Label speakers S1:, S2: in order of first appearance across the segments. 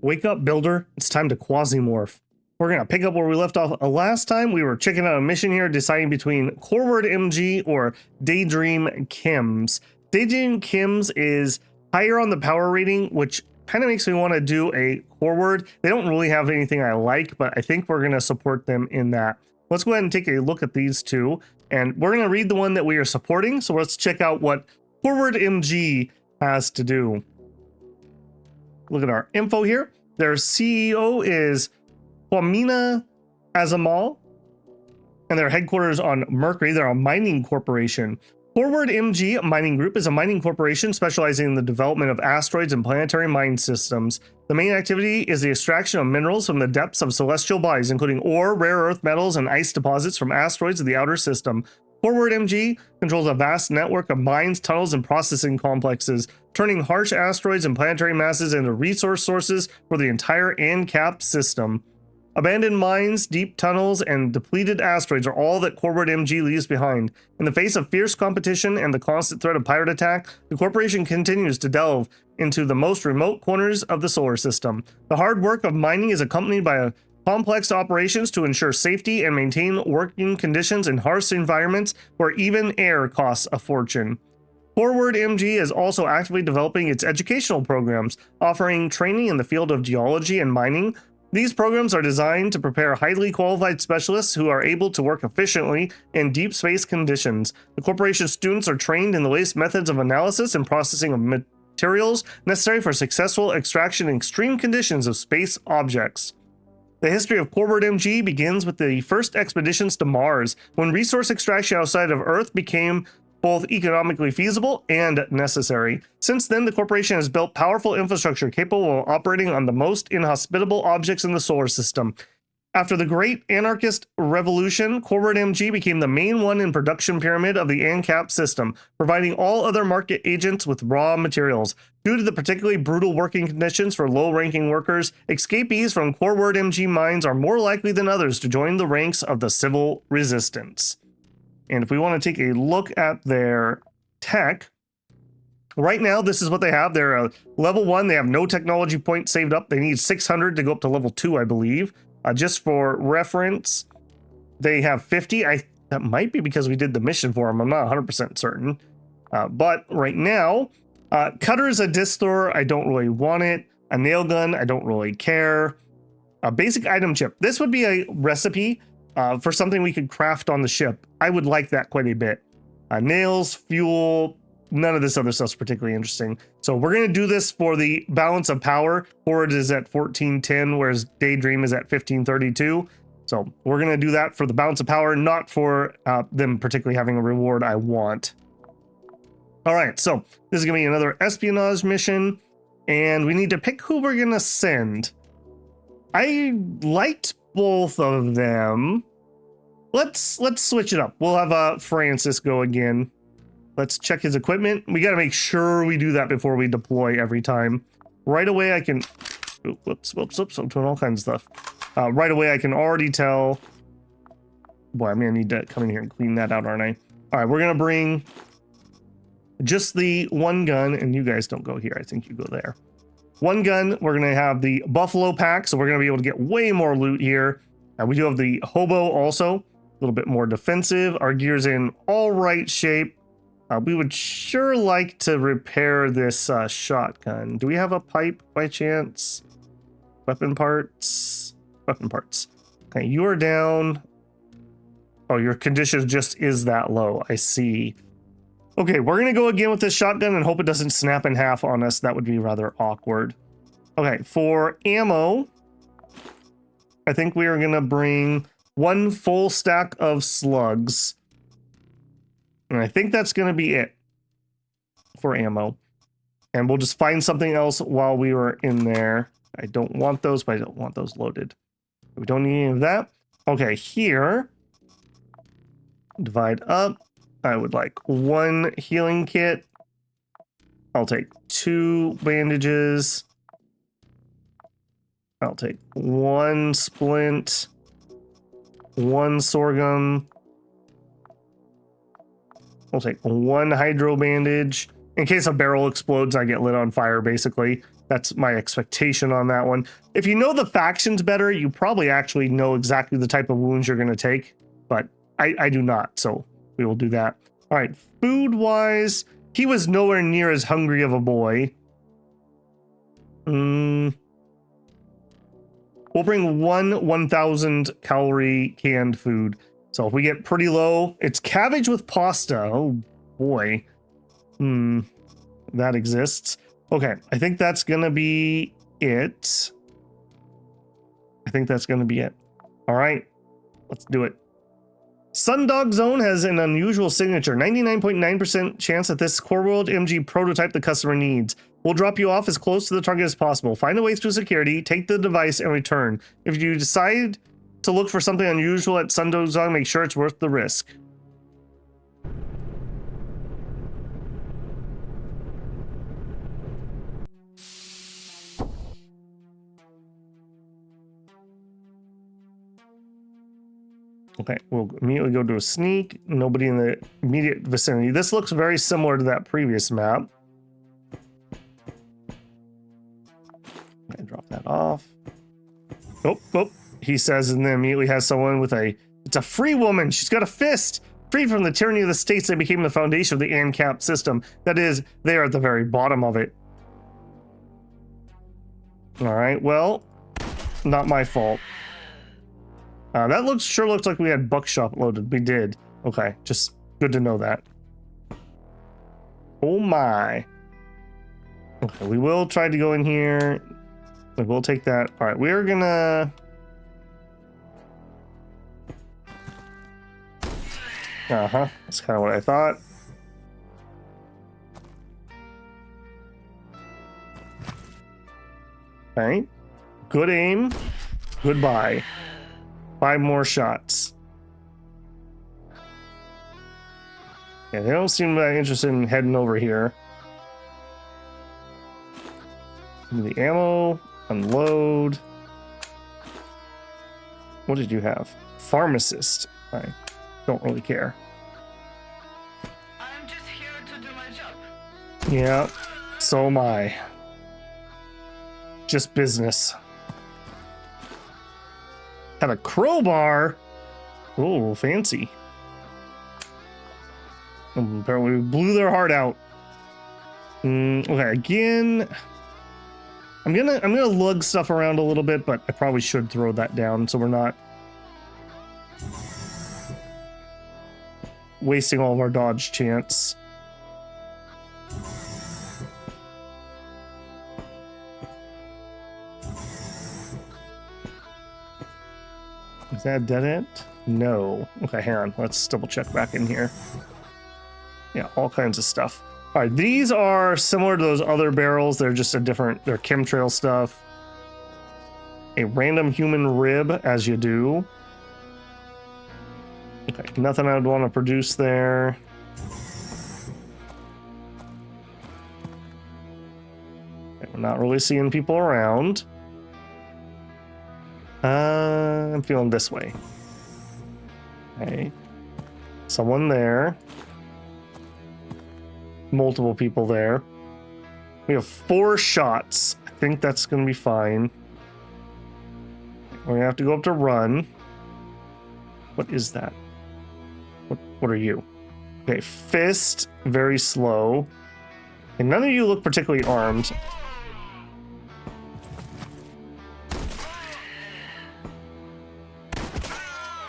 S1: Wake up, builder. It's time to Quasimorph. We're going to pick up where we left off last time. We were checking out a mission here, deciding between Coreward MG or Daydream Chems. Daydream Chems is higher on the power rating, which kind of makes me want to do a Coreward. They don't really have anything I like, but I think we're going to support them in that. Let's go ahead and take a look at these two, and we're going to read the one that we are supporting. So let's check out what Coreward MG has to do. Look at our info here. Their CEO is Quamina Azamal, and their headquarters on Mercury. They're a mining corporation. Coreward MG Mining Group is a mining corporation specializing in the development of asteroids and planetary mine systems. The main activity is the extraction of minerals from the depths of celestial bodies, including ore, rare earth metals, and ice deposits from asteroids of the outer system. Coreward MG controls a vast network of mines, tunnels, and processing complexes, turning harsh asteroids and planetary masses into resource sources for the entire ANCAP system. Abandoned mines, deep tunnels, and depleted asteroids are all that Coreward MG leaves behind. In the face of fierce competition and the constant threat of pirate attack, the corporation continues to delve into the most remote corners of the solar system. The hard work of mining is accompanied by complex operations to ensure safety and maintain working conditions in harsh environments where even air costs a fortune. Coreward MG is also actively developing its educational programs, offering training in the field of geology and mining. These programs are designed to prepare highly qualified specialists who are able to work efficiently in deep space conditions. The corporation's students are trained in the latest methods of analysis and processing of materials necessary for successful extraction in extreme conditions of space objects. The history of Coreward MG begins with the first expeditions to Mars, when resource extraction outside of Earth became both economically feasible and necessary. Since then, the corporation has built powerful infrastructure capable of operating on the most inhospitable objects in the solar system. After the Great Anarchist Revolution, Coreward MG became the main one in production pyramid of the ANCAP system, providing all other market agents with raw materials. Due to the particularly brutal working conditions for low-ranking workers, escapees from Coreward MG mines are more likely than others to join the ranks of the civil resistance. And if we want to take a look at their tech, right now, this is what they have. They're a level 1. They have no technology points saved up. They need 600 to go up to level 2, I believe. Just for reference, they have 50. That might be because we did the mission for them. I'm not 100% certain. But right now, cutter is a distor. I don't really want it. A nail gun. I don't really care. A basic item chip. This would be a recipe for something we could craft on the ship. I would like that quite a bit. Nails, fuel, none of this other stuff's particularly interesting. So we're going to do this for the balance of power. Coreward is at 1410, whereas Daydream is at 1532. So we're going to do that for the balance of power, not for them particularly having a reward I want. All right, so this is going to be another espionage mission, and we need to pick who we're going to send. I liked both of them. Let's switch it up. We'll have Francis go again. Let's check his equipment. We got to make sure we do that before we deploy every time. Right away I can... Whoops. I'm doing all kinds of stuff. Right away I can already tell... Boy, I'm going to need to come in here and clean that out, aren't I? All right, we're going to bring just the one gun, and you guys don't go here. I think you go there. One gun, we're going to have the Buffalo pack, so we're going to be able to get way more loot here. We do have the Hobo also, a little bit more defensive. Our gear's in all right shape. We would sure like to repair this shotgun. Do we have a pipe by chance? Weapon parts. Okay, you are down. Oh, your condition just is that low. I see. Okay, we're going to go again with this shotgun and hope it doesn't snap in half on us. That would be rather awkward. Okay, for ammo, I think we are going to bring one full stack of slugs. And I think that's going to be it for ammo. And we'll just find something else while we were in there. I don't want those, but I don't want those loaded. We don't need any of that. Okay, here. Divide up. I would like one healing kit. I'll take 2 bandages. I'll take 1 splint. 1 sorghum. I'll take 1 hydro bandage. In case a barrel explodes, I get lit on fire, basically. That's my expectation on that one. If you know the factions better, you probably actually know exactly the type of wounds you're going to take, but I do not, so we will do that. All right, food-wise, he was nowhere near as hungry of a boy. We'll bring 1,000 calorie canned food. So if we get pretty low, it's cabbage with pasta. Oh boy. That exists. Okay, I think that's gonna be it. All right, let's do it. Sundog Zone has an unusual signature. 99.9% chance that this Core World MG prototype the customer needs. We'll drop you off as close to the target as possible. Find a way through security, take the device, and return. If you decide to look for something unusual at Sundog Zone, make sure it's worth the risk. Okay, we'll immediately go to a sneak. Nobody in the immediate vicinity. This looks very similar to that previous map. Okay, drop that off. Oh, he says, and then immediately has someone with it's a free woman. She's got a fist. Freed from the tyranny of the states, they became the foundation of the ANCAP system. That is, they are at the very bottom of it. All right, well, not my fault. That sure looks like we had buckshot loaded. We did. Okay, just good to know that. Oh my. Okay, we will try to go in here. We will take that. All right, we're gonna... That's kind of what I thought. Okay. Good aim. Goodbye. 5 more shots. Yeah, they don't seem that interested in heading over here. The ammo, unload. What did you have? Pharmacist. I don't really care.
S2: I'm just here to do my job.
S1: Yeah, so am I. Just business. Had a crowbar. Oh, fancy. Apparently we blew their heart out. Okay, again. I'm gonna lug stuff around a little bit, but I probably should throw that down so we're not wasting all of our dodge chance. Is that a dead end? No. Okay, hang on. Let's double check back in here. Yeah, all kinds of stuff. All right, these are similar to those other barrels. They're just they're chemtrail stuff. A random human rib, as you do. Okay, nothing I would want to produce there. Okay, we're not really seeing people around. I'm feeling this way. Okay. Someone there. Multiple people there. We have 4 shots. I think that's going to be fine. We're going to have to go up to run. What is that? What are you? Okay, fist. Very slow. And none of you look particularly armed.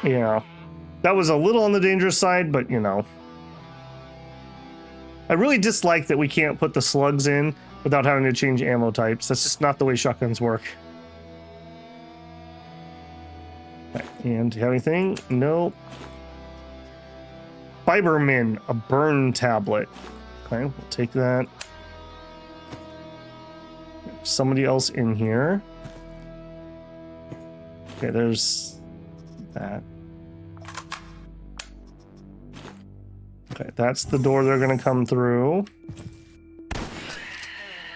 S1: Yeah. That was a little on the dangerous side, but you know. I really dislike that we can't put the slugs in without having to change ammo types. That's just not the way shotguns work. Okay, and do you have anything? Nope. Fibermin, a burn tablet. Okay, we'll take that. Somebody else in here. Okay, there's that. Okay, that's the door they're going to come through.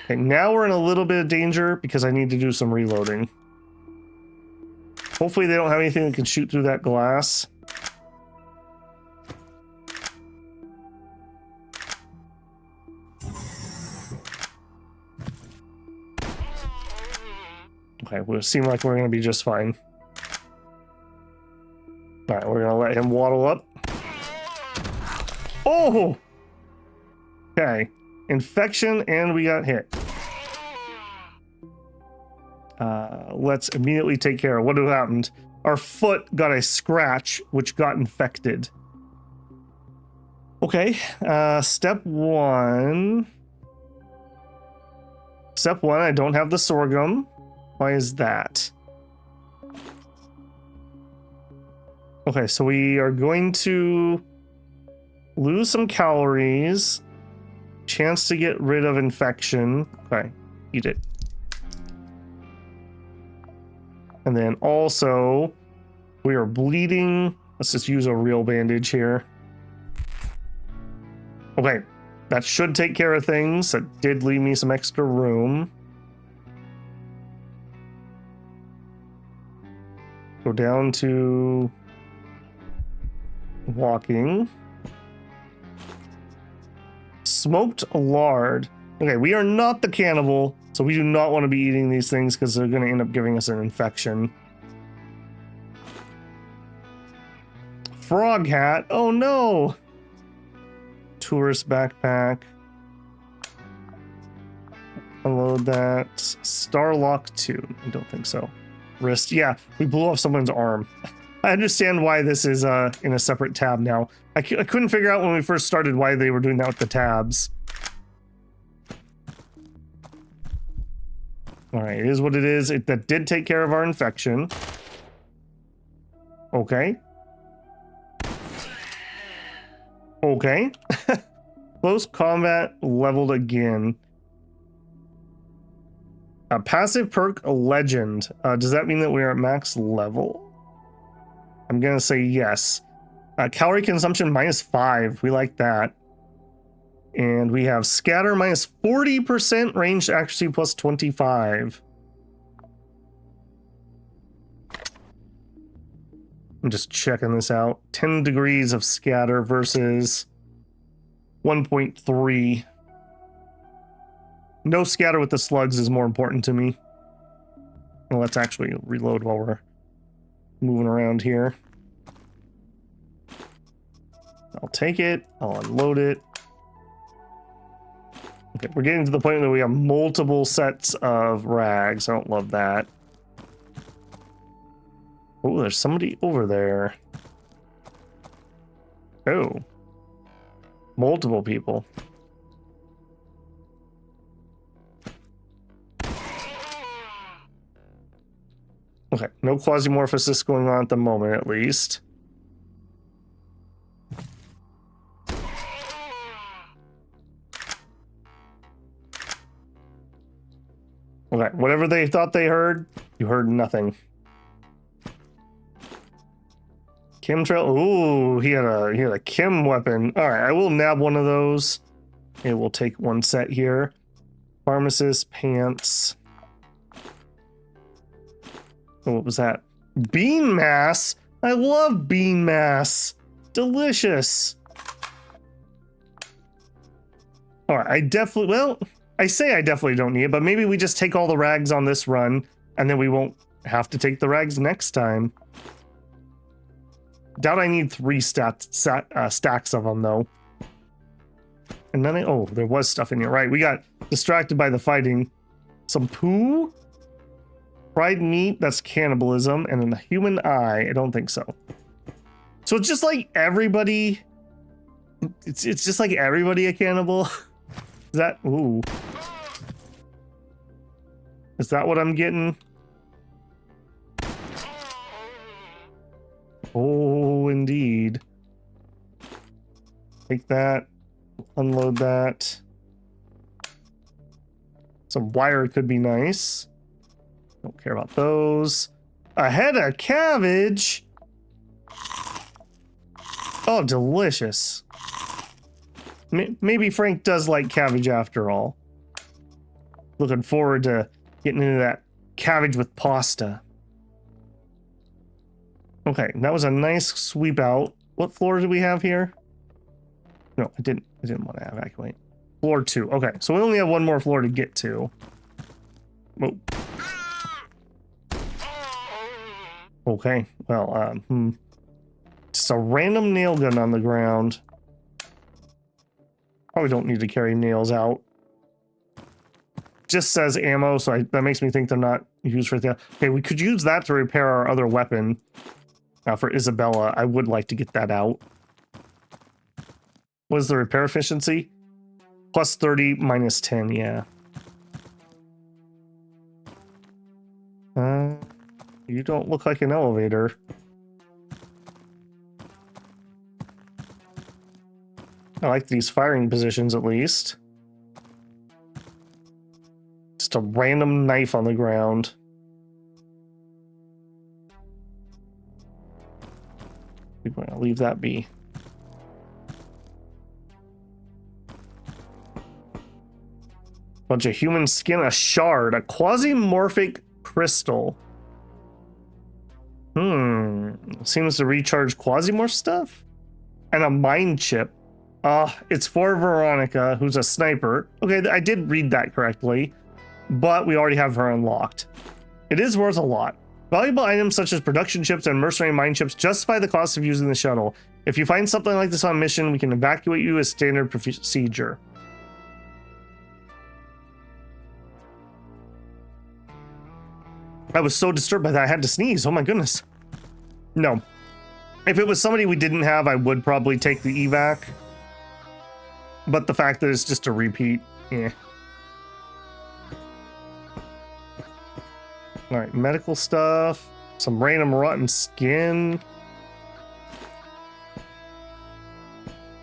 S1: Okay, now we're in a little bit of danger because I need to do some reloading. Hopefully they don't have anything that can shoot through that glass. Okay, we seem like we're gonna be just fine. All right, we're gonna let him waddle up. Oh! Okay, infection, and we got hit. Let's immediately take care of what happened. Our foot got a scratch, which got infected. Okay, step one. Step one, I don't have the sorghum. Why is that? Okay, so we are going to lose some calories. Chance to get rid of infection. Okay, eat it. And then also, we are bleeding. Let's just use a real bandage here. Okay, that should take care of things. That did leave me some extra room. Go down to walking. Smoked lard. Okay, we are not the cannibal, so we do not want to be eating these things because they're going to end up giving us an infection. Frog hat. Oh no! Tourist backpack. Unload that. Starlock 2. I don't think so. Wrist. Yeah, we blew off someone's arm. I understand why this is in a separate tab now. I couldn't figure out when we first started why they were doing that with the tabs. Alright, it is what it is. That did take care of our infection. Okay. Okay. Close combat leveled again. Passive perk legend. Does that mean that we are at max level? I'm gonna say yes. Calorie consumption -5. We like that. And we have scatter -40%, ranged accuracy +25. I'm just checking this out. 10 degrees of scatter versus 1.3. No scatter with the slugs is more important to me. Well, let's actually reload while we're moving around here. I'll take it. I'll unload it. Okay, we're getting to the point where we have multiple sets of rags. I don't love that. Oh, there's somebody over there. Oh. Multiple people. Okay, no quasimorphosis going on at the moment, at least. Okay, whatever they thought they heard, you heard nothing. Chemtrail. Ooh, he had a chem weapon. All right, I will nab one of those. It will take one set here. Pharmacist pants. Oh, what was that? Bean mass. I love bean mass. Delicious. All right, I definitely. Well, I say I definitely don't need it, but maybe we just take all the rags on this run, and then we won't have to take the rags next time. Doubt I need 3 stacks of them, though. And then oh, there was stuff in here. Right, we got distracted by the fighting. Some poo? Fried meat, that's cannibalism. And then the human eye, I don't think so. So it's just like everybody... It's just like everybody a cannibal? Is that... Ooh. Is that what I'm getting? Oh, indeed. Take that. Unload that. Some wire could be nice. Don't care about those. A head of cabbage. Oh, delicious. Maybe Frank does like cabbage after all. Looking forward to getting into that cabbage with pasta. Okay, that was a nice sweep out. What floor do we have here? No, I didn't want to evacuate. Floor 2. Okay, so we only have one more floor to get to. Oh. Okay, well, just a random nail gun on the ground. Probably don't need to carry nails out. Just says ammo, so that makes me think they're not used for that. Okay, we could use that to repair our other weapon. For Isabella, I would like to get that out. What is the repair efficiency? Plus 30, minus 10, yeah. You don't look like an elevator. I like these firing positions at least. Just a random knife on the ground. We're going to leave that be. Bunch of human skin, a shard, a quasimorphic crystal. Seems to recharge Quasimorph stuff. And a mind chip. It's for Veronica, who's a sniper. Okay, I did read that correctly, but we already have her unlocked. It is worth a lot. Valuable items such as production chips and mercenary mind chips justify the cost of using the shuttle. If you find something like this on mission, we can evacuate you as standard procedure. I was so disturbed by that I had to sneeze. Oh my goodness. No. If it was somebody we didn't have, I would probably take the evac. But the fact that it's just a repeat, yeah. Alright, medical stuff. Some random rotten skin.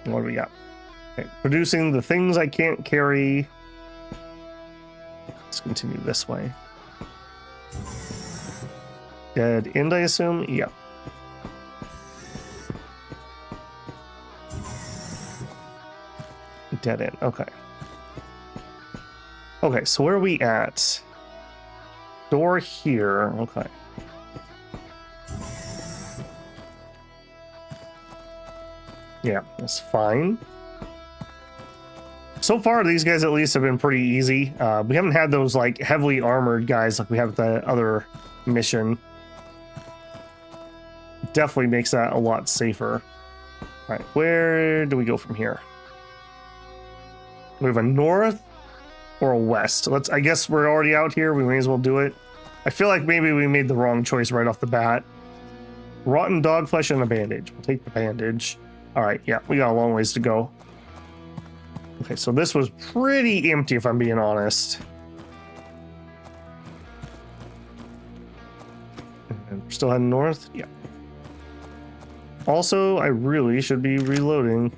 S1: What do we got? Okay, producing the things I can't carry. Let's continue this way. Dead end, I assume? Yep. Dead end, okay. Okay, so where are we at? Door here, okay. Yeah, that's fine. So far, these guys at least have been pretty easy. We haven't had those like heavily armored guys like we have at the other mission. Definitely makes that a lot safer. All right, where do we go from here? We have a north or a west. I guess we're already out here. We may as well do it. I feel like maybe we made the wrong choice right off the bat. Rotten dog flesh and a bandage. We'll take the bandage. All right, yeah, we got a long ways to go. Okay, so this was pretty empty if I'm being honest. And we're still heading north? Yeah. Also, I really should be reloading.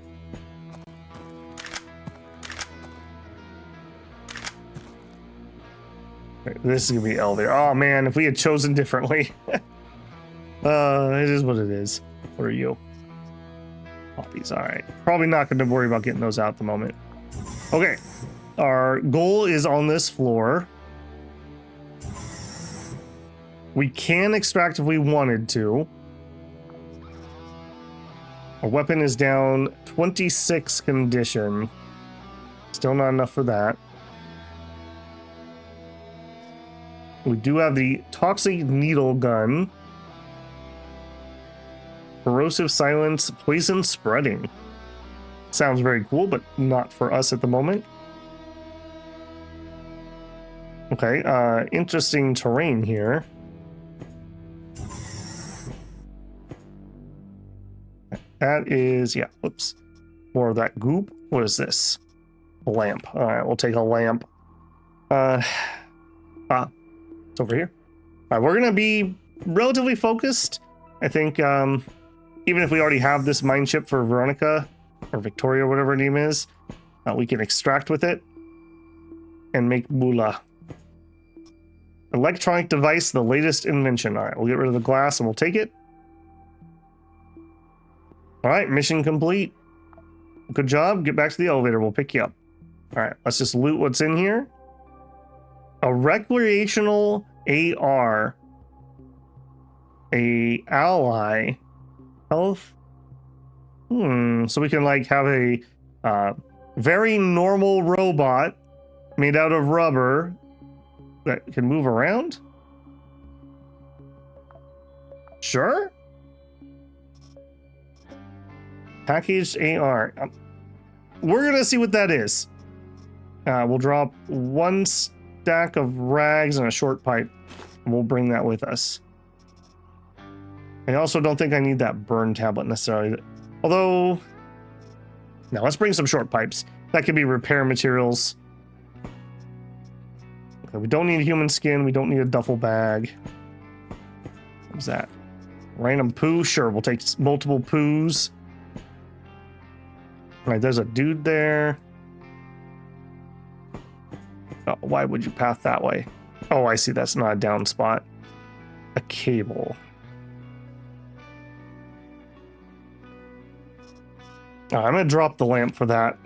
S1: Okay, this is gonna be elevator. Oh man, if we had chosen differently. It is what it is. What are you? Poppies, alright. Probably not gonna worry about getting those out at the moment. Okay, our goal is on this floor. We can extract if we wanted to. Our weapon is down 26 condition. Still not enough for that. We do have the toxic needle gun. Corrosive silence, poison spreading. Sounds very cool, but not for us at the moment. Okay, interesting terrain here. That is, yeah, oops. More of that goop. What is this? A lamp. All right, we'll take a lamp. It's over here. All right, we're gonna be relatively focused. I think, even if we already have this mine chip for Veronica, or Victoria, whatever her name is, we can extract with it and make moolah. Electronic device, the latest invention. All right, we'll get rid of the glass and we'll take it. All right, mission complete. Good job. Get back to the elevator. We'll pick you up. All right, let's just loot what's in here. A recreational AR. A ally. Health. So we can like have a very normal robot made out of rubber that can move around. Sure. Packaged AR. We're gonna see what that is. We'll drop 1 stack of rags and a short pipe. And we'll bring that with us. I also don't think I need that burn tablet necessarily. Although, no, let's bring some short pipes. That could be repair materials. Okay, we don't need human skin. We don't need a duffel bag. What's that? Random poo? Sure, we'll take multiple poos. All right, there's a dude there. Oh, why would you path that way? Oh, I see. That's not a down spot. A cable. I'm going to drop the lamp for that.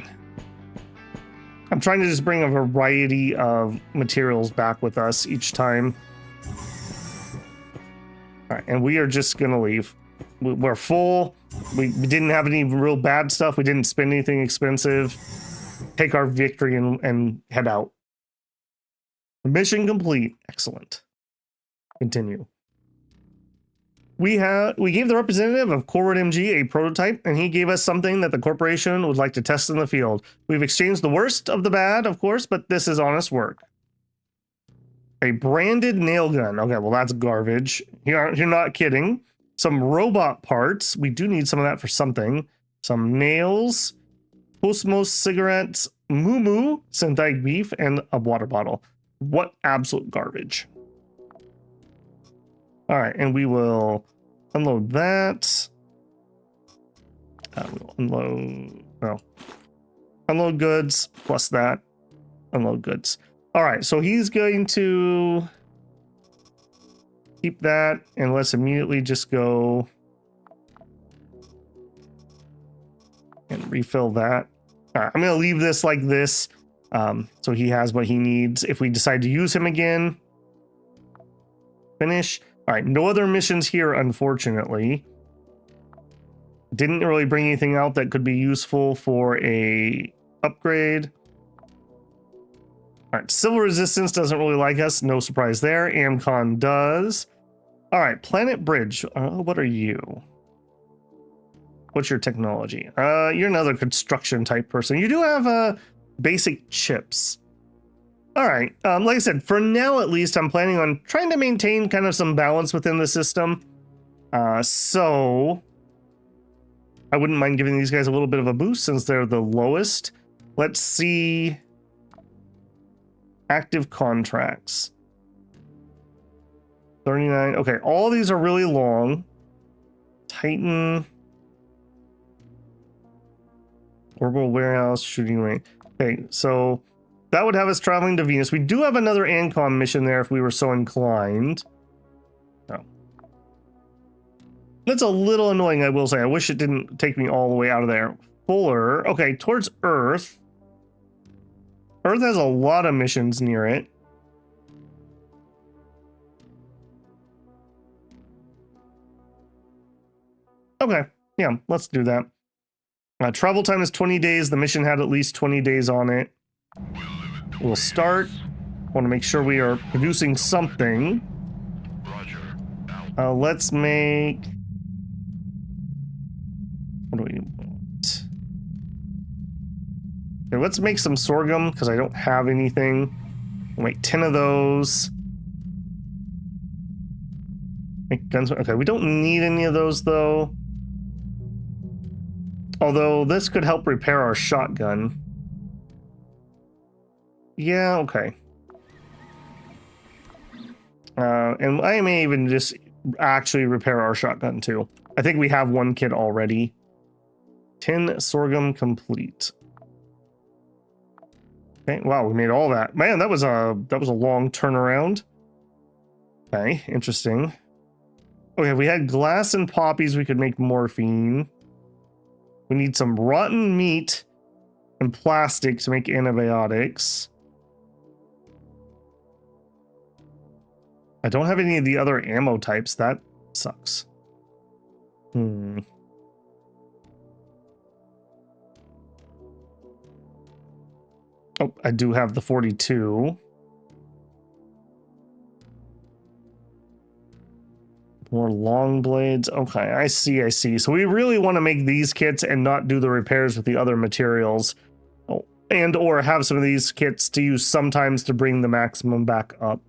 S1: I'm trying to just bring a variety of materials back with us each time. All right, and we are just going to leave. We're full. We didn't have any real bad stuff. We didn't spend anything expensive. Take our victory and head out. Mission complete. Excellent. Continue. We gave the representative of Corward MG a prototype, and he gave us something that the corporation would like to test in the field. We've exchanged the worst of the bad, of course, but this is honest work. A branded nail gun. Okay, well, that's garbage. You're not kidding. Some robot parts. We do need some of that for something. Some nails, Cosmos cigarettes, moo synthetic beef, and a water bottle. What absolute garbage. All right, and we will unload that. We'll unload goods plus that. Unload goods. All right, so he's going to keep that, and let's immediately just go and refill that. All right, I'm going to leave this like this, so he has what he needs. If we decide to use him again, finish. All right, no other missions here, unfortunately. Didn't really bring anything out that could be useful for a upgrade. All right, Civil Resistance doesn't really like us. No surprise there. Amcon does. All right, Planet Bridge. What are you? What's your technology? You're another construction type person. You do have basic chips. All right, like I said, for now at least, I'm planning on trying to maintain kind of some balance within the system. So I wouldn't mind giving these guys a little bit of a boost since they're the lowest. Let's see. Active contracts. 39. Okay, all these are really long. Titan. Orbital warehouse, shooting range. Okay, so that would have us traveling to Venus. We do have another ANCOM mission there if we were so inclined. Oh. That's a little annoying, I will say. I wish it didn't take me all the way out of there. Fuller. Okay, towards Earth. Earth has a lot of missions near it. Okay, yeah, let's do that. Travel time is 20 days. The mission had at least 20 days on it. We'll start. Want to make sure we are producing something. Let's make... What do we want? Okay, let's make some sorghum because I don't have anything. We'll make 10 of those. Make guns. Okay, we don't need any of those though. Although this could help repair our shotgun. Yeah, okay. And I may even just actually repair our shotgun too. I think we have one kit already. 10 sorghum complete. Okay, wow, we made all that. Man, that was a long turnaround. Okay, interesting. Okay, if we had glass and poppies, we could make morphine. We need some rotten meat and plastic to make antibiotics. I don't have any of the other ammo types. That sucks. Oh, I do have the 42. More long blades. Okay, I see, I see. So we really want to make these kits and not do the repairs with the other materials. Oh, and or have some of these kits to use sometimes to bring the maximum back up.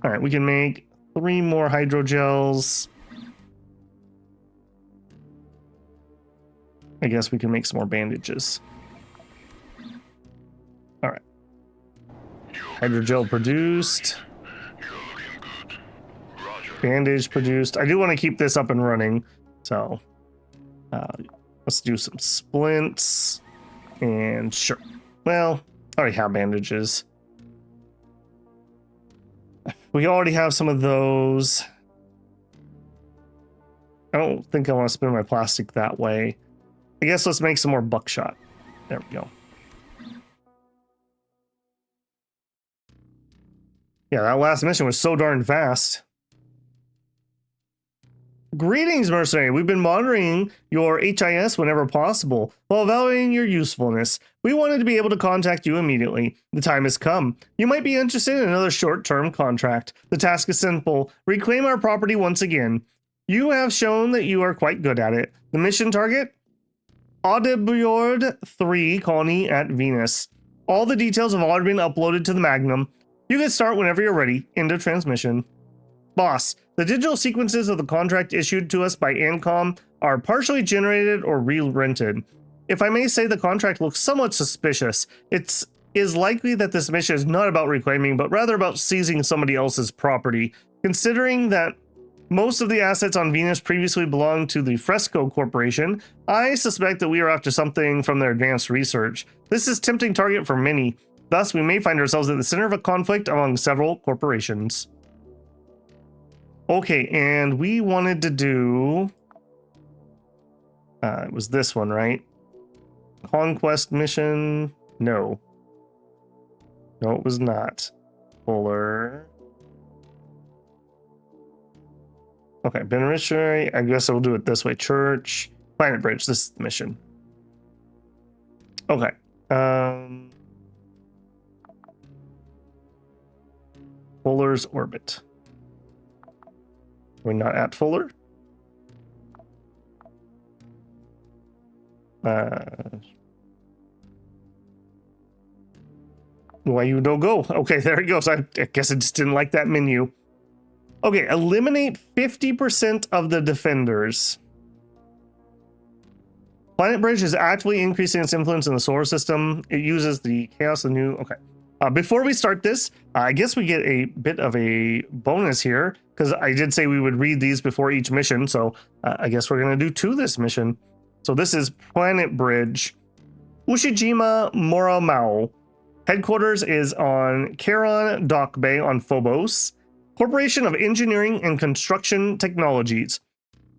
S1: All right, we can make 3 more hydrogels. I guess we can make some more bandages. All right. Hydrogel produced. Bandage produced. I do want to keep this up and running. So let's do some splints. And sure. Well, I already have bandages. We already have some of those. I don't think I want to spin my plastic that way. I guess let's make some more buckshot. There we go. Yeah, that last mission was so darn fast. Greetings, mercenary. We've been monitoring your HIS whenever possible while evaluating your usefulness. We wanted to be able to contact you immediately. The time has come. You might be interested in another short-term contract. The task is simple. Reclaim our property once again. You have shown that you are quite good at it. The mission target? Audibjord 3 colony at Venus. All the details have already been uploaded to the Magnum. You can start whenever you're ready. End of transmission. Boss, the digital sequences of the contract issued to us by ANCOM are partially generated or re-rented. If I may say, the contract looks somewhat suspicious. It is likely that this mission is not about reclaiming, but rather about seizing somebody else's property. Considering that most of the assets on Venus previously belonged to the Fresco Corporation, I suspect that we are after something from their advanced research. This is a tempting target for many. Thus, we may find ourselves at the center of a conflict among several corporations. Okay, and we wanted to do... it was this one, right? Conquest mission? No. No, it was not. Fuller. Okay, beneficiary. I guess I'll do it this way. Church. Planet Bridge. This is the mission. Okay. Fuller's orbit. We're not at Fuller. Why you don't go? Okay, there it goes. I guess I just didn't like that menu. Okay, eliminate 50% of the defenders. Planet Bridge is actively increasing its influence in the solar system. It uses the chaos of new... Okay. Before we start this, I guess we get a bit of a bonus here, because I did say we would read these before each mission, so I guess we're going to do 2 this mission. So this is Planet Bridge. Ushijima Moramau. Headquarters is on Charon Dock Bay on Phobos. Corporation of Engineering and Construction Technologies.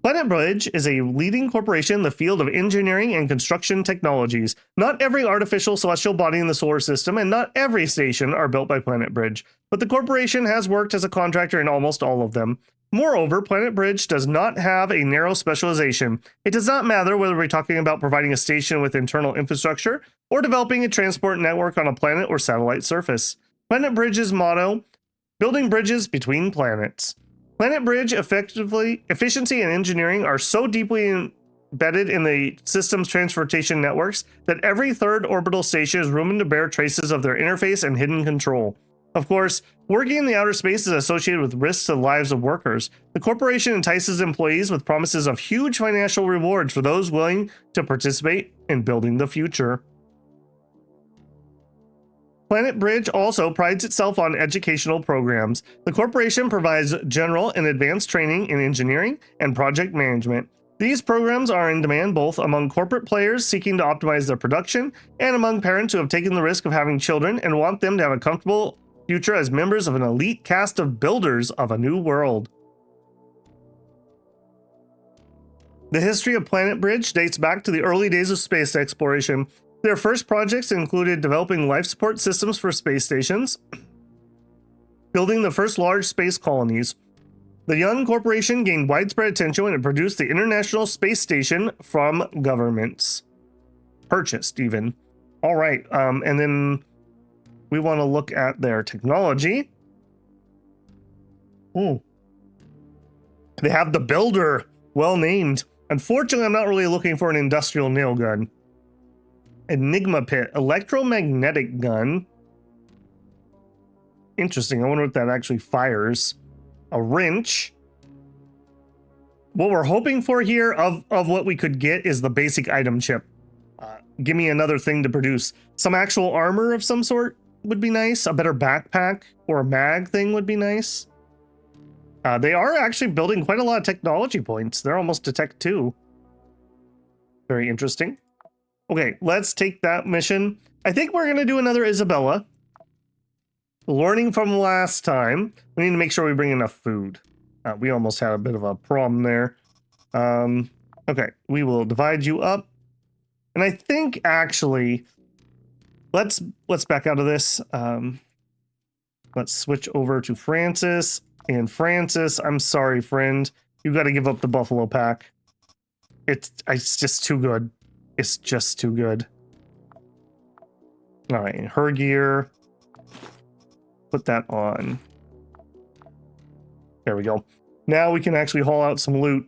S1: Planet Bridge is a leading corporation in the field of engineering and construction technologies. Not every artificial celestial body in the solar system and not every station are built by Planet Bridge, but the corporation has worked as a contractor in almost all of them. Moreover, Planet Bridge does not have a narrow specialization. It does not matter whether we're talking about providing a station with internal infrastructure or developing a transport network on a planet or satellite surface. Planet Bridge's motto: building bridges between planets. Planet Bridge efficiency and engineering are so deeply embedded in the system's transportation networks that every third orbital station is room to bear traces of their interface and hidden control. Of course, working in the outer space is associated with risks to the lives of workers. The corporation entices employees with promises of huge financial rewards for those willing to participate in building the future. Planet Bridge also prides itself on educational programs. The corporation provides general and advanced training in engineering and project management. These programs are in demand both among corporate players seeking to optimize their production and among parents who have taken the risk of having children and want them to have a comfortable future as members of an elite cast of builders of a new world. The history of Planet Bridge dates back to the early days of space exploration. Their first projects included developing life support systems for space stations, building the first large space colonies. The young corporation gained widespread attention when it produced the International Space Station from governments. Purchased, even. All right, and then we want to look at their technology. they have the builder. Well named. Unfortunately, I'm not really looking for an industrial nail gun. Enigma pit. Electromagnetic gun. Interesting. I wonder what that actually fires. A wrench. What we're hoping for here of what we could get is the basic item chip. Give me another thing to produce. Some actual armor of some sort would be nice. A better backpack or a mag thing would be nice. They are actually building quite a lot of technology points. They're almost to Tech 2. Very interesting. Okay, let's take that mission. I think we're going to do another Isabella. Learning from last time, we need to make sure we bring enough food. We almost had a bit of a problem there. Okay, we will divide you up. And I think actually, let's back out of this. Let's switch over to Francis. And Francis, I'm sorry, friend. You got to give up the buffalo pack. It's just too good. It's just too good. All right, her gear. Put that on. There we go. Now we can actually haul out some loot.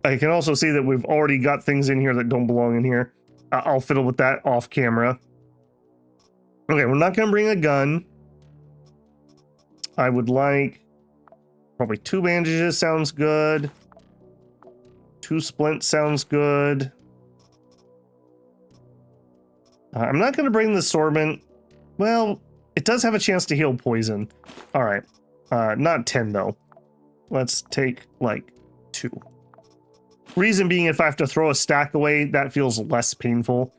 S1: I can also see that we've already got things in here that don't belong in here. I'll fiddle with that off camera. Okay, we're not going to bring a gun. I would like probably 2 bandages sounds good. 2 splints sounds good. I'm not going to bring the sorbent. Well, it does have a chance to heal poison. All right. Not 10 though. Let's take like 2. Reason being, if I have to throw a stack away, that feels less painful.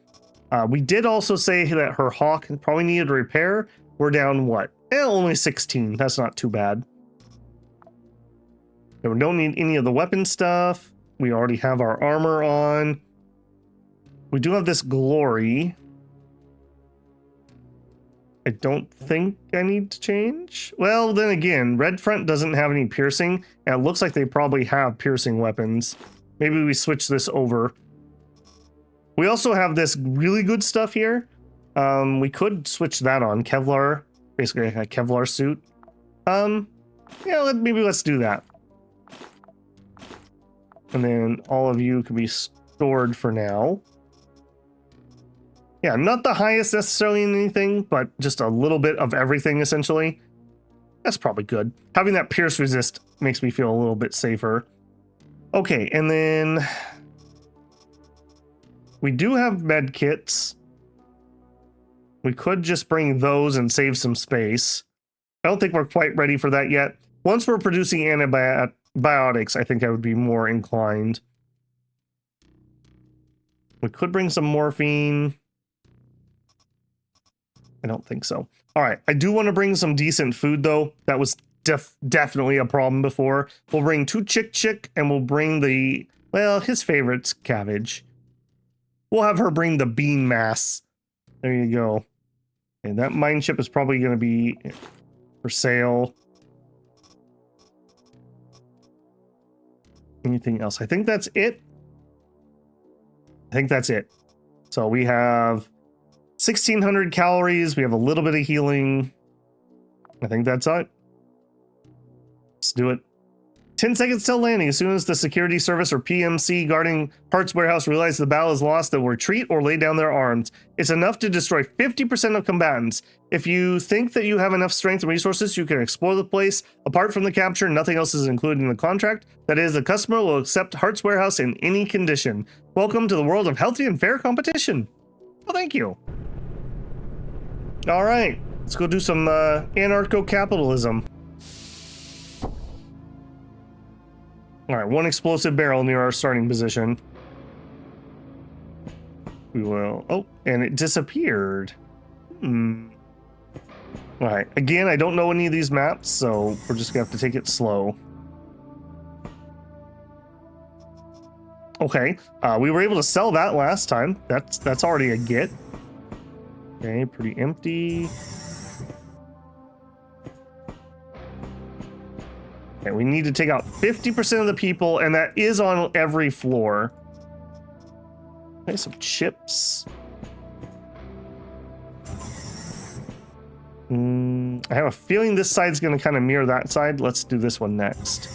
S1: We did also say that her hawk probably needed repair. We're down what? Only 16. That's not too bad. And we don't need any of the weapon stuff. We already have our armor on. We do have this glory. I don't think I need to change. Well, then again, Red Front doesn't have any piercing, and it looks like they probably have piercing weapons. Maybe we switch this over. We also have this really good stuff here. We could switch that on. Kevlar, basically a Kevlar suit. Yeah, maybe let's do that. And then all of you can be stored for now. Yeah, not the highest necessarily in anything, but just a little bit of everything, essentially. That's probably good. Having that pierce resist makes me feel a little bit safer. Okay, and then we do have med kits. We could just bring those and save some space. I don't think we're quite ready for that yet. Once we're producing antibiotics, I think I would be more inclined. We could bring some morphine. I don't think so. All right, I do want to bring some decent food, though. That was definitely a problem before. We'll bring 2 chick, and we'll bring the, well, his favorite's cabbage. We'll have her bring the bean mass. There you go. And that mine chip is probably going to be for sale. Anything else? I think that's it. I think that's it. So we have 1,600 calories. We have a little bit of healing. I think that's it. Let's do it. 10 seconds till landing. As soon as the security service or PMC guarding parts warehouse realizes the battle is lost, they'll retreat or lay down their arms. It's enough to destroy 50% of combatants. If you think that you have enough strength and resources, you can explore the place. Apart from the capture, nothing else is included in the contract. That is, the customer will accept Hearts Warehouse in any condition. Welcome to the world of healthy and fair competition. Well, thank you. All right, let's go do some anarcho-capitalism. All right, 1 explosive barrel near our starting position. We will... Oh, and it disappeared. All right, again, I don't know any of these maps, so we're just gonna have to take it slow. Okay, we were able to sell that last time. That's already a get. Okay, pretty empty. Okay, we need to take out 50% of the people, and that is on every floor. Okay, some chips. I have a feeling this side's going to kind of mirror that side. Let's do this one next.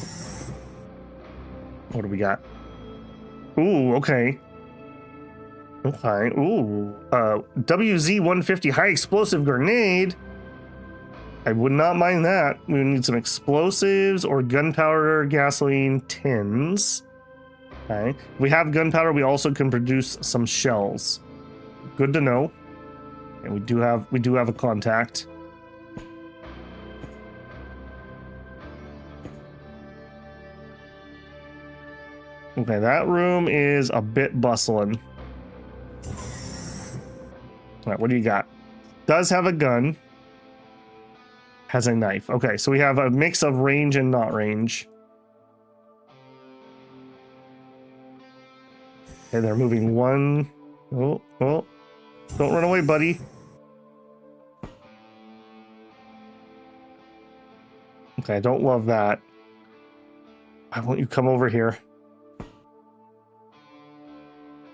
S1: What do we got? Ooh, okay. Okay, ooh. WZ-150 high explosive grenade. I would not mind that. We need some explosives or gunpowder, gasoline, tins. Okay. If we have gunpowder, we also can produce some shells. Good to know. And we do have a contact. Okay, that room is a bit bustling. All right, what do you got? Does have a gun. Has a knife. Okay, so we have a mix of range and not range. Okay, they're moving one. Oh, don't run away, buddy. Okay, I don't love that. Why won't you come over here?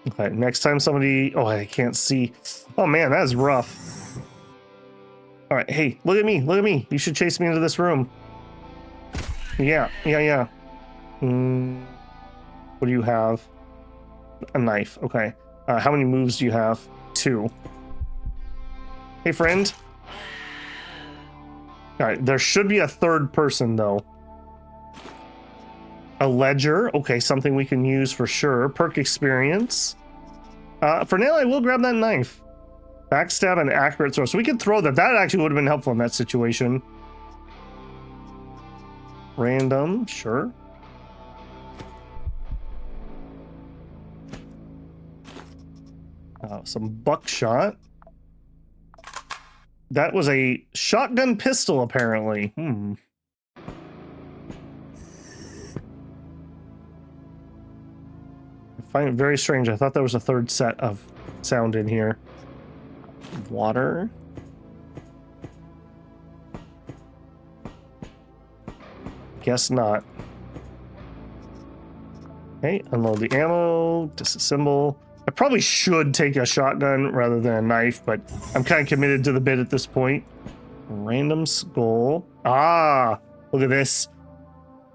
S1: Okay, next time somebody... Oh, I can't see. Oh, man, that is rough. All right, hey, look at me. Look at me. You should chase me into this room. Yeah. What do you have? A knife. Okay. How many moves do you have? 2. Hey, friend. All right, there should be a third person, though. A ledger. Okay, something we can use for sure. Perk experience. For now, I will grab that knife. Backstab and accurate throw. So we could throw that. That actually would have been helpful in that situation. Random, sure. Some buckshot. That was a shotgun pistol, apparently. I find it very strange. I thought there was a third set of sound in here. Water. Guess not. Okay, unload the ammo, disassemble. I probably should take a shotgun rather than a knife, but I'm kind of committed to the bit at this point. Random skull. Ah, look at this.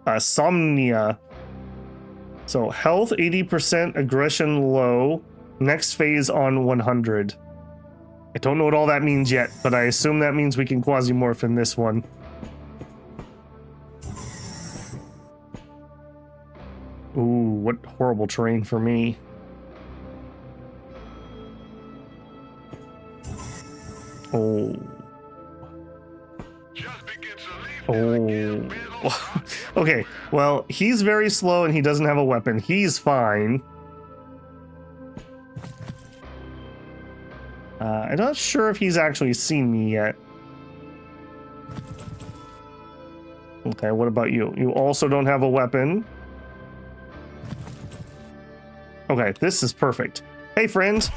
S1: Somnia. So health 80%, aggression low. Next phase on 100. I don't know what all that means yet, but I assume that means we can Quasimorph in this one. Ooh, what horrible terrain for me. Oh. Oh. Okay, well, he's very slow and he doesn't have a weapon. He's fine. I'm not sure if he's actually seen me yet. Okay, what about you? You also don't have a weapon. Okay, this is perfect. Hey, friend.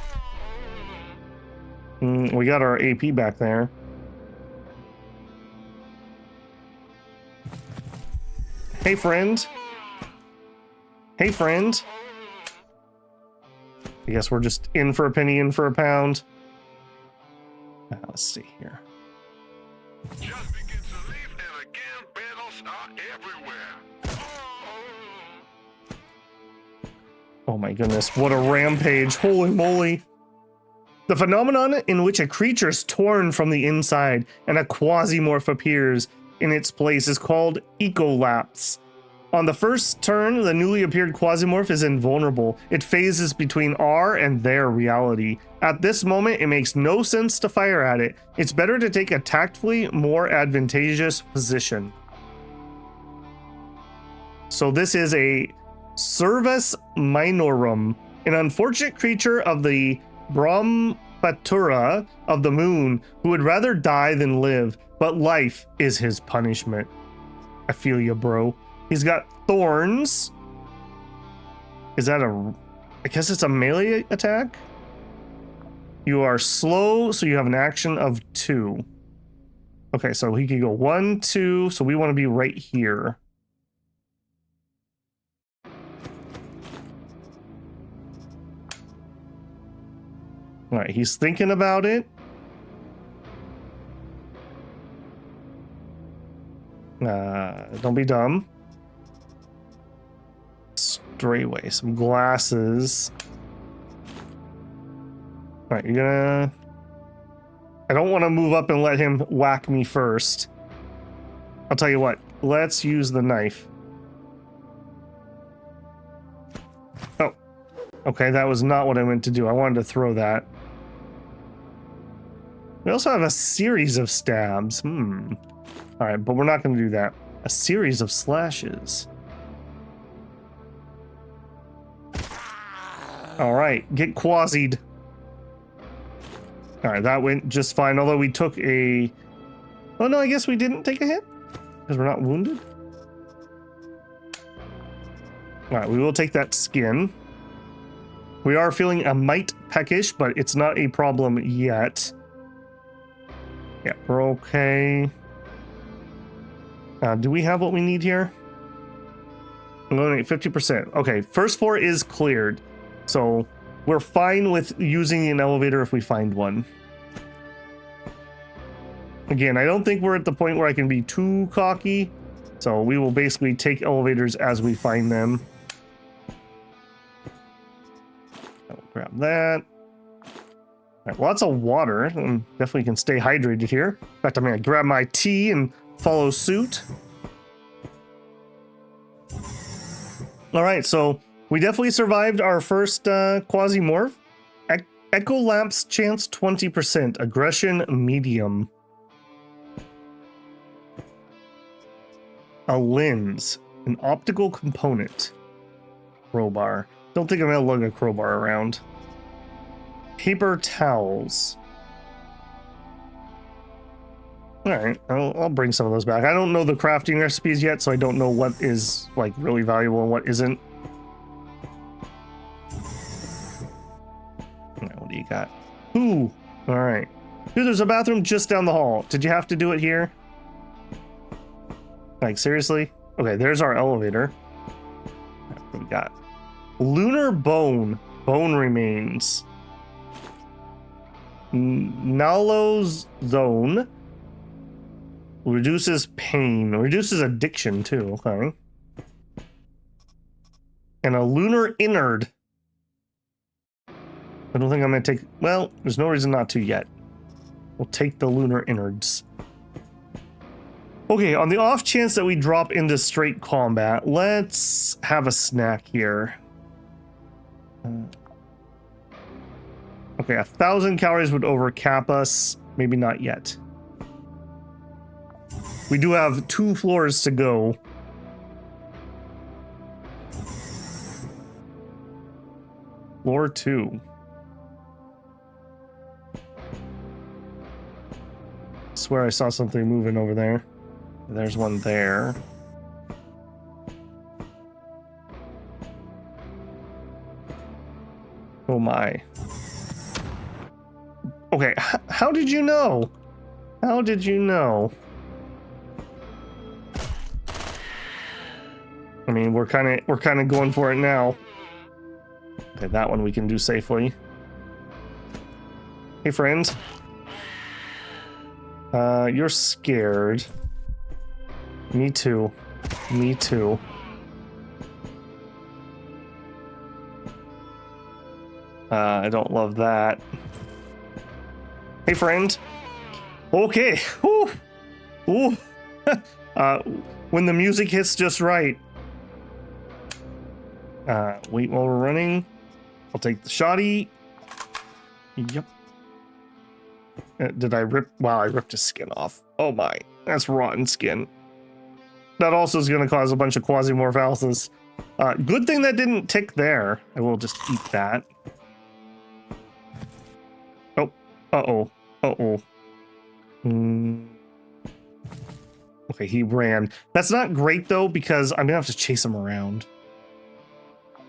S1: We got our AP back there. Hey, friend. Hey, friend. I guess we're just in for a penny, in for a pound. Let's see here. Just begin to leave, and again, battles are everywhere. Oh my goodness, what a rampage. Holy moly. The phenomenon in which a creature is torn from the inside and a Quasimorph appears in its place is called ecolapse. On the first turn, the newly appeared Quasimorph is invulnerable. It phases between our and their reality. At this moment, it makes no sense to fire at it. It's better to take a tactfully more advantageous position. So this is a Servus Minorum, an unfortunate creature of the Brahmapatura of the moon who would rather die than live, but life is his punishment. I feel you, bro. He's got thorns. Is that I guess it's a melee attack? You are slow, so you have an action of 2. Okay, so he could go 1, 2, so we want to be right here. All right, he's thinking about it. Don't be dumb. Straightway, some glasses. All right, you're gonna... I don't want to move up and let him whack me first. I'll tell you what, let's use the knife. Oh, okay, that was not what I meant to do. I wanted to throw that. We also have a series of stabs. All right, but we're not going to do that. A series of slashes. All right, get quasied. All right, that went just fine, although we took a... Oh, no, I guess we didn't take a hit because we're not wounded. All right, we will take that skin. We are feeling a mite peckish, but it's not a problem yet. Yeah, we're okay. Do we have what we need here? Eliminate 50%. Okay, first floor is cleared. So we're fine with using an elevator if we find one. Again, I don't think we're at the point where I can be too cocky. So we will basically take elevators as we find them. I'll grab that. All right, lots of water. Definitely can stay hydrated here. In fact, I'm going to grab my tea and follow suit. All right, so we definitely survived our first Quasimorph. Echo Lapse chance 20%. Aggression medium. A lens. An optical component. Crowbar. Don't think I'm going to lug a crowbar around. Paper towels. All right, I'll bring some of those back. I don't know the crafting recipes yet, so I don't know what is like really valuable and what isn't. All right, what do you got? Ooh, all right. Dude, there's a bathroom just down the hall. Did you have to do it here? Like, seriously? Okay, there's our elevator. What do we got? Lunar bone. Bone remains. Nalo's zone. Reduces pain. Reduces addiction, too. Okay. And a lunar innard. I don't think I'm going to take... Well, there's no reason not to yet. We'll take the lunar innards. Okay, on the off chance that we drop into straight combat, let's have a snack here. Okay, 1,000 calories would overcap us. Maybe not yet. We do have 2 floors to go. Floor 2. I swear I saw something moving over there. There's one there. Oh my. Okay, how did you know? How did you know? I mean, we're kind of going for it now. Okay, that one we can do safely. Hey, friend. You're scared. Me too. Me too. I don't love that. Hey, friend. Okay. Ooh. Ooh. When the music hits just right. Wait while we're running. I'll take the shoddy. Yep. Did I rip? Wow, I ripped his skin off. Oh my, that's rotten skin. That also is going to cause a bunch of Quasimorph alphas. Good thing that didn't tick there. I will just eat that. Oh, uh-oh, uh-oh. Okay, he ran. That's not great though, because I'm going to have to chase him around.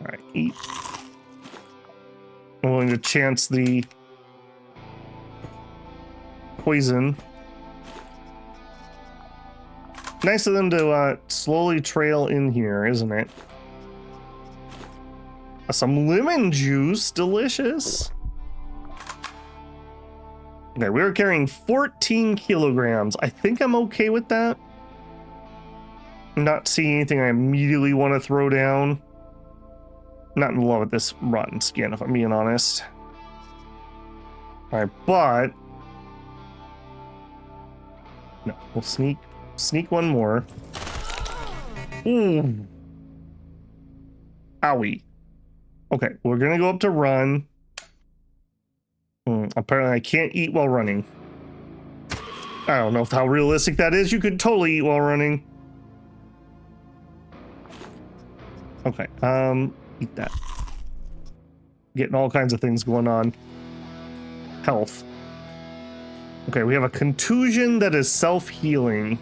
S1: All right, eat. I'm willing to chance the poison. Nice of them to slowly trail in here, isn't it? Some lemon juice, delicious. Okay, we were carrying 14 kilograms. I think I'm okay with that. not seeing anything I immediately want to throw down. Not in love with this rotten skin, if I'm being honest. All right, but no, we'll sneak one more. Ooh. Owie. Okay, we're gonna go up to run. Apparently I can't eat while running. I don't know how realistic that is. You could totally eat while running. Okay, eat that. Getting all kinds of things going on. Health. Okay, we have a contusion that is self-healing.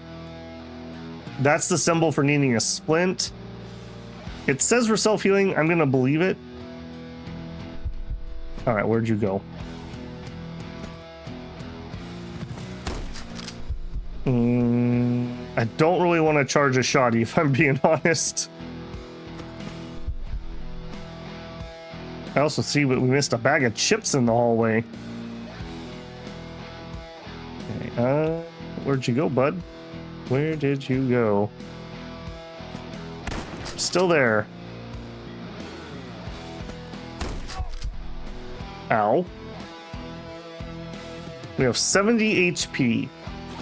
S1: That's the symbol for needing a splint. It says we're self-healing. I'm gonna believe it. All right, where'd you go? I don't really want to charge a shoddy, if I'm being honest. I also see we missed a bag of chips in the hallway. Okay, where'd you go, bud? Where did you go? Still there. Ow. We have 70 HP.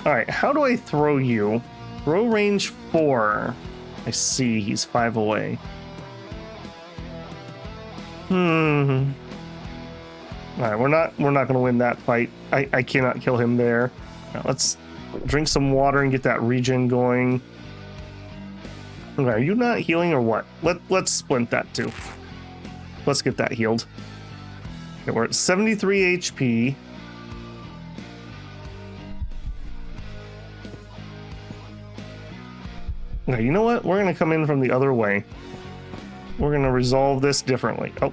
S1: All right, how do I throw you? Throw range 4. I see, he's 5 away. All right, we're not gonna win that fight. I cannot kill him there. Now, let's drink some water and get that regen going. Okay, are you not healing or what? Let's splint that too. Let's get that healed. Okay, we're at 73 HP. Okay, you know what? We're gonna come in from the other way. We're gonna resolve this differently. Oh.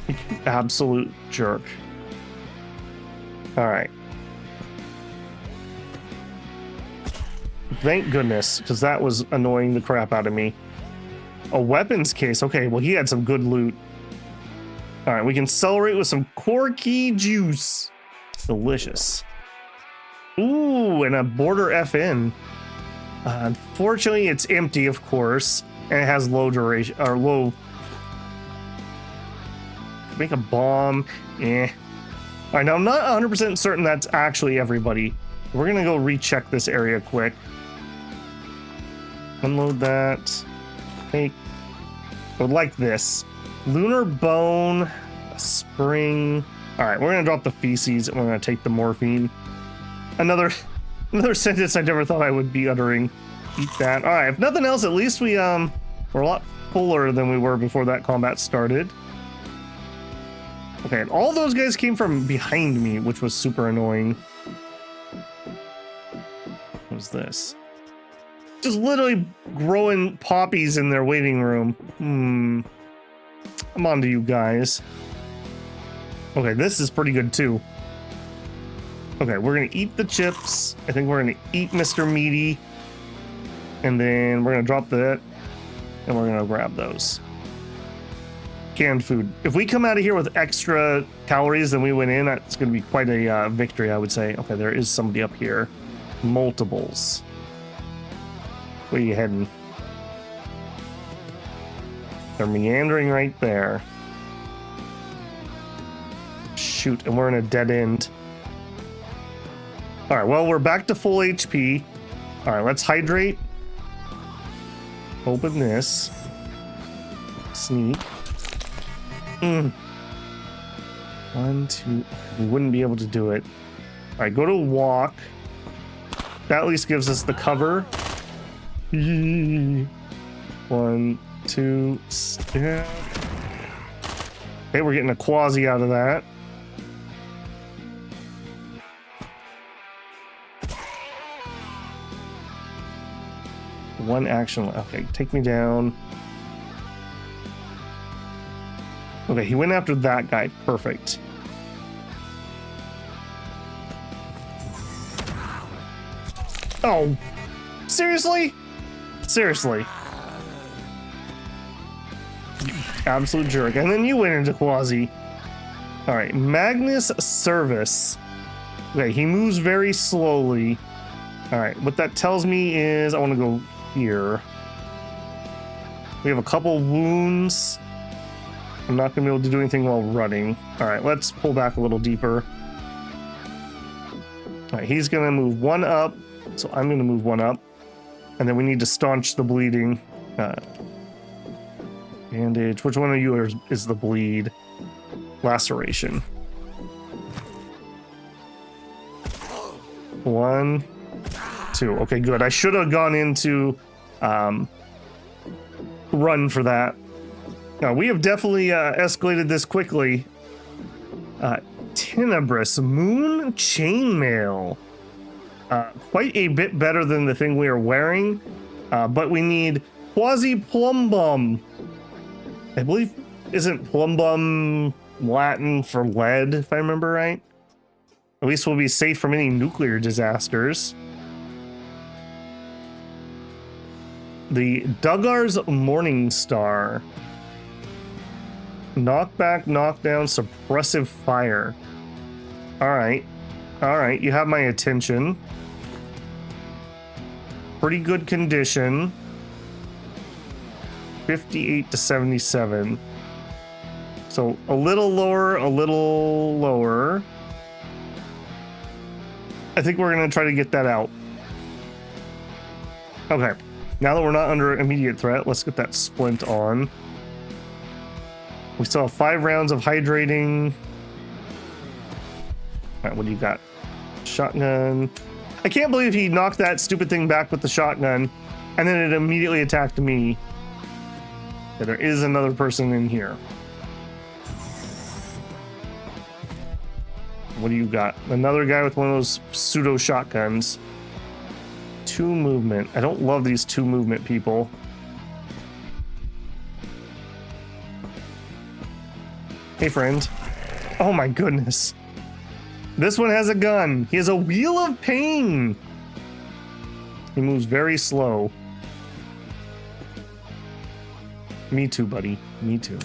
S1: You absolute jerk. All right. Thank goodness, because that was annoying the crap out of me. A weapons case. Okay, well, he had some good loot. All right, we can celebrate with some corky juice. Delicious. Ooh, and a border FN. Unfortunately, it's empty, of course, and it has low duration, or low... Make a bomb. Eh. All right, now I'm not 100% certain that's actually everybody. We're gonna go recheck this area quick. Unload that. Take. I would like this. Lunar bone. A spring. All right, we're gonna drop the feces and we're gonna take the morphine. Another sentence I never thought I would be uttering. Eat that. All right, if nothing else, at least we're a lot fuller than we were before that combat started. Okay, and all those guys came from behind me, which was super annoying. What was this? Just literally growing poppies in their waiting room. I'm on to you guys. Okay, this is pretty good too. Okay, we're gonna eat the chips. I think we're gonna eat Mr. Meaty. And then we're gonna drop that. And we're gonna grab those. Canned food. If we come out of here with extra calories than we went in, that's gonna be quite a victory, I would say. Okay, there is somebody up here. Multiples. Where are you heading? They're meandering right there. Shoot, and we're in a dead end. All right, well, we're back to full HP. All right, let's hydrate. Open this. Sneak. 1, 2. We wouldn't be able to do it. All right, go to walk. That at least gives us the cover. 1, 2, stab. Okay, we're getting a quasi out of that. One action. Okay, take me down. Okay, he went after that guy. Perfect. Oh, seriously? Seriously. Absolute jerk. And then you went into Quasi. All right, Magnus Service. Okay, he moves very slowly. All right, what that tells me is I want to go here. We have a couple wounds. I'm not going to be able to do anything while running. All right, let's pull back a little deeper. All right, he's going to move one up, so I'm going to move one up. And then we need to staunch the bleeding. Bandage. Which one of you is the bleed? Laceration. 1, 2. Okay, good. I should have gone into run for that. Now, we have definitely escalated this quickly. Tenebrous Moon Chainmail. Quite a bit better than the thing we are wearing. But we need Quasi-Plumbum. I believe, isn't plumbum Latin for lead, if I remember right? At least we'll be safe from any nuclear disasters. The Duggar's Morning Star. Knockback, knockdown, suppressive fire. Alright. Alright, you have my attention. Pretty good condition. 58 to 77. So a little lower, a little lower. I think we're going to try to get that out. Okay. Now that we're not under immediate threat, let's get that splint on. We still have 5 rounds of hydrating. All right, what do you got? Shotgun. I can't believe he knocked that stupid thing back with the shotgun, and then it immediately attacked me. Yeah, there is another person in here. What do you got? Another guy with one of those pseudo shotguns. 2 movement. I don't love these 2 movement people. Hey, friend. Oh my goodness. This one has a gun. He has a wheel of pain. He moves very slow. Me too, buddy. Me too.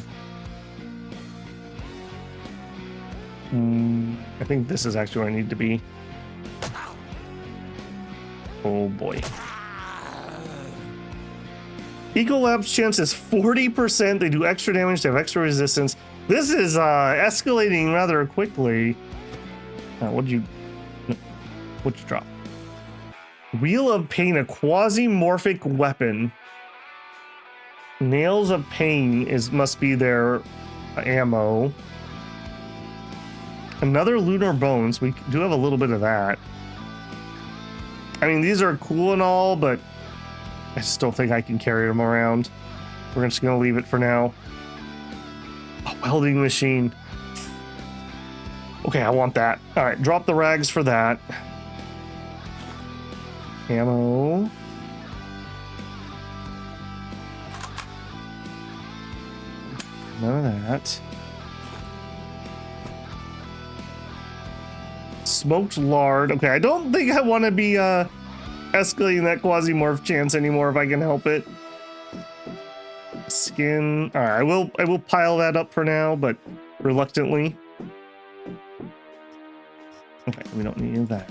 S1: I think this is actually where I need to be. Oh boy. Ecolapse chance is 40%. They do extra damage. They have extra resistance. This is escalating rather quickly. What'd you drop? Wheel of Pain, a quasi-morphic weapon. Nails of Pain must be their ammo. Another Lunar Bones. We do have a little bit of that. I mean, these are cool and all, but I just don't think I can carry them around. We're just gonna leave it for now. A welding machine. Okay, I want that. All right, drop the rags for that. Ammo. None of that. Smoked lard. Okay, I don't think I want to be escalating that Quasimorph chance anymore if I can help it. Skin. All right, I will pile that up for now, but reluctantly. Okay, we don't need any of that.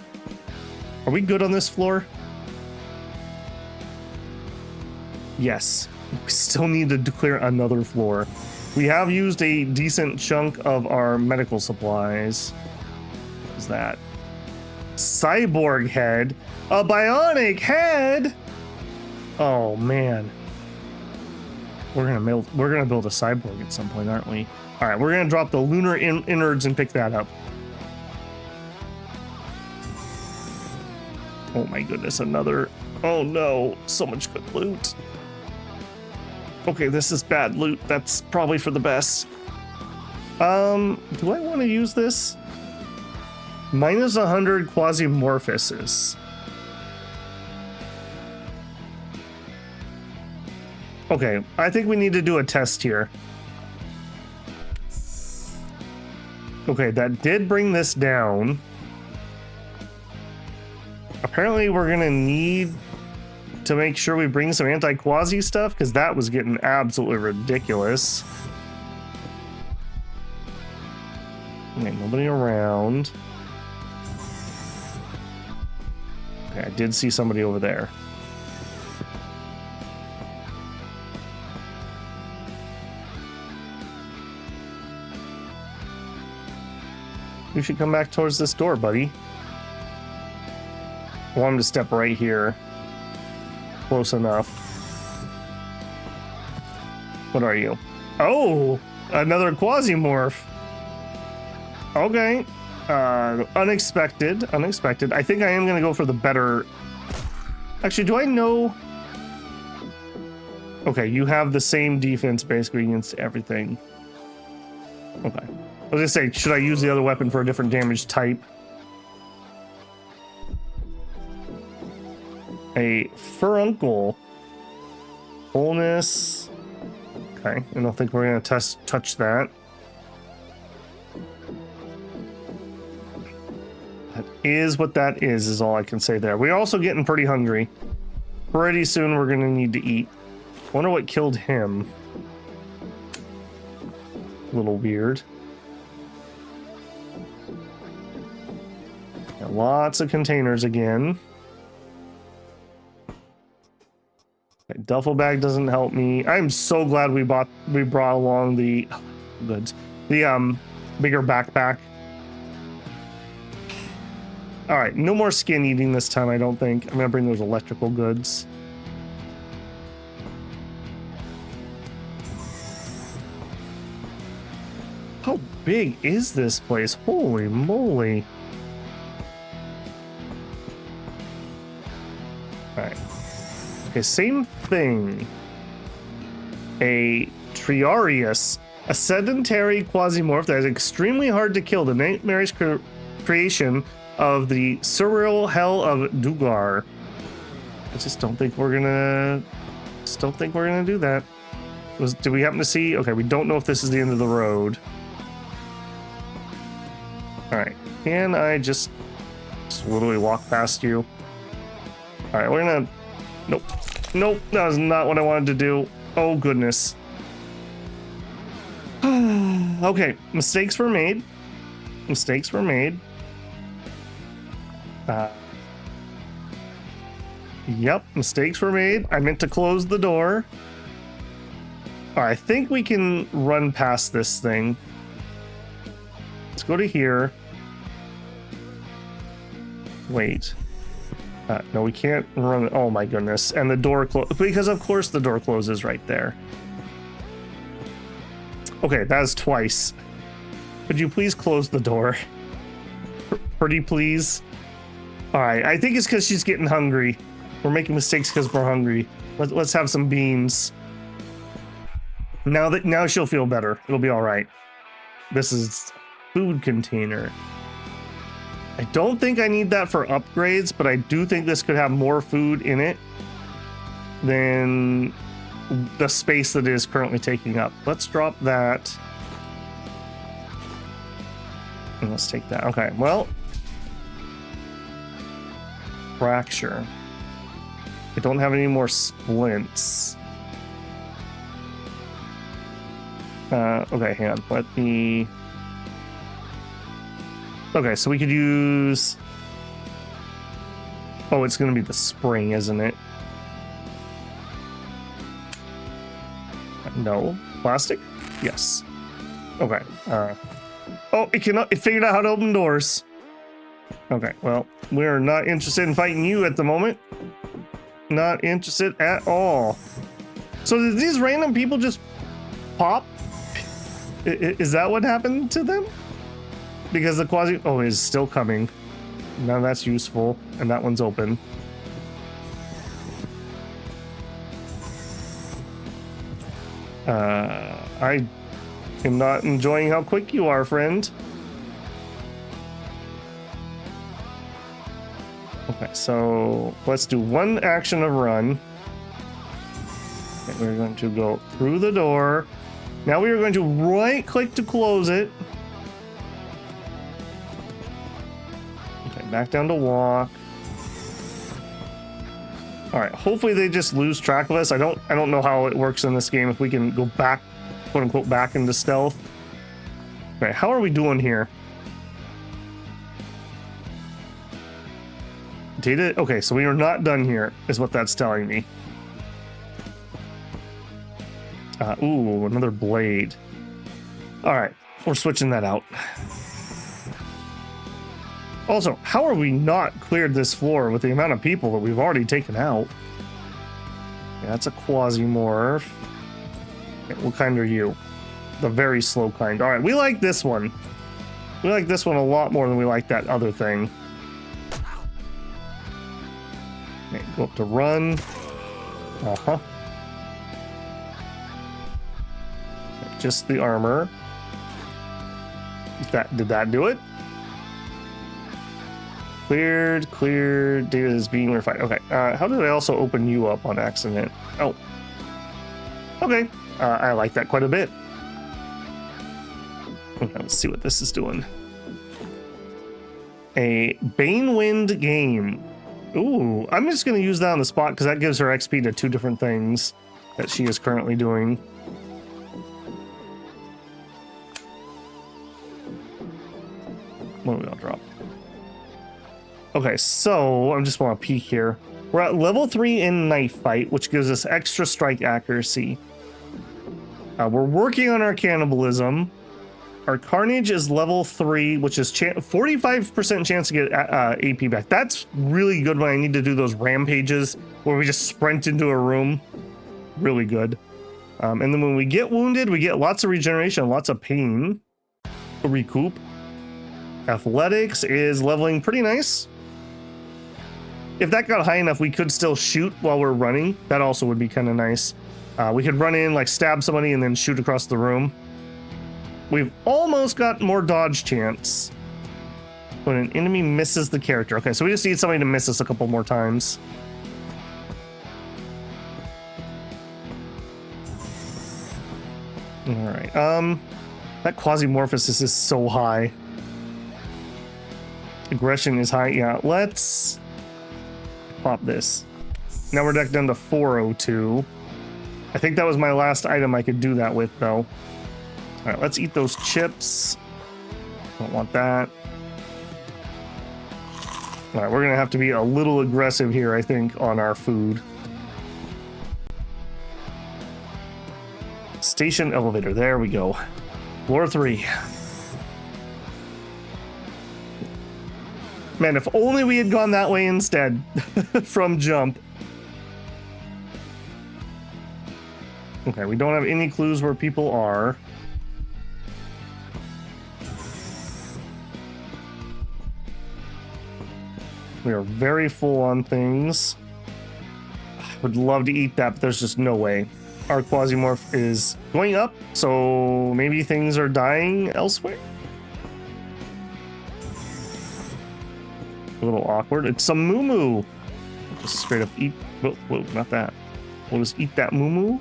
S1: Are we good on this floor? Yes. We still need to clear another floor. We have used a decent chunk of our medical supplies. What is that? Cyborg head? A bionic head? Oh man. We're gonna build a cyborg at some point, aren't we? All right, we're gonna drop the lunar innards and pick that up. Oh my goodness, another. Oh no, so much good loot. Okay, this is bad loot. That's probably for the best. Do I want to use this? Minus 100 Quasimorphosis. Okay, I think we need to do a test here. Okay, that did bring this down. Apparently we're gonna need to make sure we bring some anti-quasi stuff, because that was getting absolutely ridiculous. Okay, nobody around. Okay, I did see somebody over there. You should come back towards this door, buddy. I want him to step right here. Close enough. What are you? Oh, another Quasimorph. Okay. Unexpected. I think I am going to go for the better. Actually, do I know? Okay, you have the same defense basically against everything. Okay. I was going to say, should I use the other weapon for a different damage type? A furuncle. Wholeness. Okay, I don't think we're going to touch that. That is what that is all I can say there. We're also getting pretty hungry. Pretty soon we're going to need to eat. Wonder what killed him. A little weird. Got lots of containers again. Okay, duffel bag doesn't help me. I'm so glad we brought along the goods. The bigger backpack. All right, no more skin eating this time, I don't think. I'm gonna bring those electrical goods. How big is this place? Holy moly. All right. Okay, same thing. A Triarius, a sedentary Quasimorph that is extremely hard to kill. The nightmarish creation of the surreal hell of Dugar. I just don't think we're gonna. Do that. Do we happen to see? Okay, we don't know if this is the end of the road. All right, can I just literally walk past you? All right, we're gonna. Nope. Nope, that was not what I wanted to do. Oh, goodness. Okay, mistakes were made. Yep, mistakes were made. I meant to close the door. All right, I think we can run past this thing. Let's go to here. Wait. No, we can't run. Oh my goodness. And the door closed because of course the door closes right there. Okay, that's twice. Could you please close the door? Pretty please. All right, I think it's because she's getting hungry. We're making mistakes because we're hungry. Let's have some beans. Now she'll feel better. It'll be all right. This is food container. I don't think I need that for upgrades, but I do think this could have more food in it than the space that it is currently taking up. Let's drop that. And let's take that. Okay, well. Fracture. I don't have any more splints. Okay, hang on. Let me... Okay, so we could use... Oh, it's going to be the spring, isn't it? No. Plastic? Yes. Okay. Oh, it figured out how to open doors. Okay, well, we're not interested in fighting you at the moment. Not interested at all. So did these random people just pop? Is that what happened to them? Because the Quasi... Oh, is still coming. Now that's useful. And that one's open. I am not enjoying how quick you are, friend. Okay, so let's do one action of run. Okay, we're going to go through the door. Now we are going to right click to close it. Okay, back down to walk. All right, hopefully they just lose track of us. I don't know how it works in this game if we can go back, quote unquote, back into stealth. Okay, how are we doing here? Data. Okay, so we are not done here, is what that's telling me. Ooh, another blade. All right, we're switching that out. Also, how are we not cleared this floor with the amount of people that we've already taken out? Yeah, that's a Quasimorph. Okay, what kind are you? The very slow kind. All right, we like this one. We like this one a lot more than we like that other thing. Okay, go up to run. Uh-huh. Just the armor. Did that do it? Cleared, cleared. Data is being refined. Okay. How did I also open you up on accident? Oh. Okay. I like that quite a bit. Okay, let's see what this is doing. A Banewind game. Ooh, I'm just going to use that on the spot because that gives her XP to 2 different things that she is currently doing. What do we all drop? Okay, so I just want to peek here. We're at level 3 in knife fight, which gives us extra strike accuracy. We're working on our cannibalism. Our carnage is level 3, which is 45% chance to get AP back. That's really good when I need to do those rampages where we just sprint into a room. Really good. And then when we get wounded, we get lots of regeneration, lots of pain. Recoup. Athletics is leveling pretty nice. If that got high enough, we could still shoot while we're running. That also would be kind of nice. We could run in, like stab somebody and then shoot across the room. We've almost got more dodge chance when an enemy misses the character. Okay, so we just need somebody to miss us a couple more times. All right. That Quasimorphosis is so high. Aggression is high. Yeah, let's pop this. Now we're decked down to 402. I think that was my last item I could do that with, though. All right, let's eat those chips. Don't want that. All right, we're gonna have to be a little aggressive here, I think, on our food. Station elevator, there we go. Floor 3. Man, if only we had gone that way instead from jump. Okay, we don't have any clues where people are. We are very full on things. I would love to eat that, but there's just no way. Our Quasimorph is going up, so maybe things are dying elsewhere? A little awkward. It's some moo-moo. Just straight up eat. Whoa, not that. We'll just eat that moo-moo.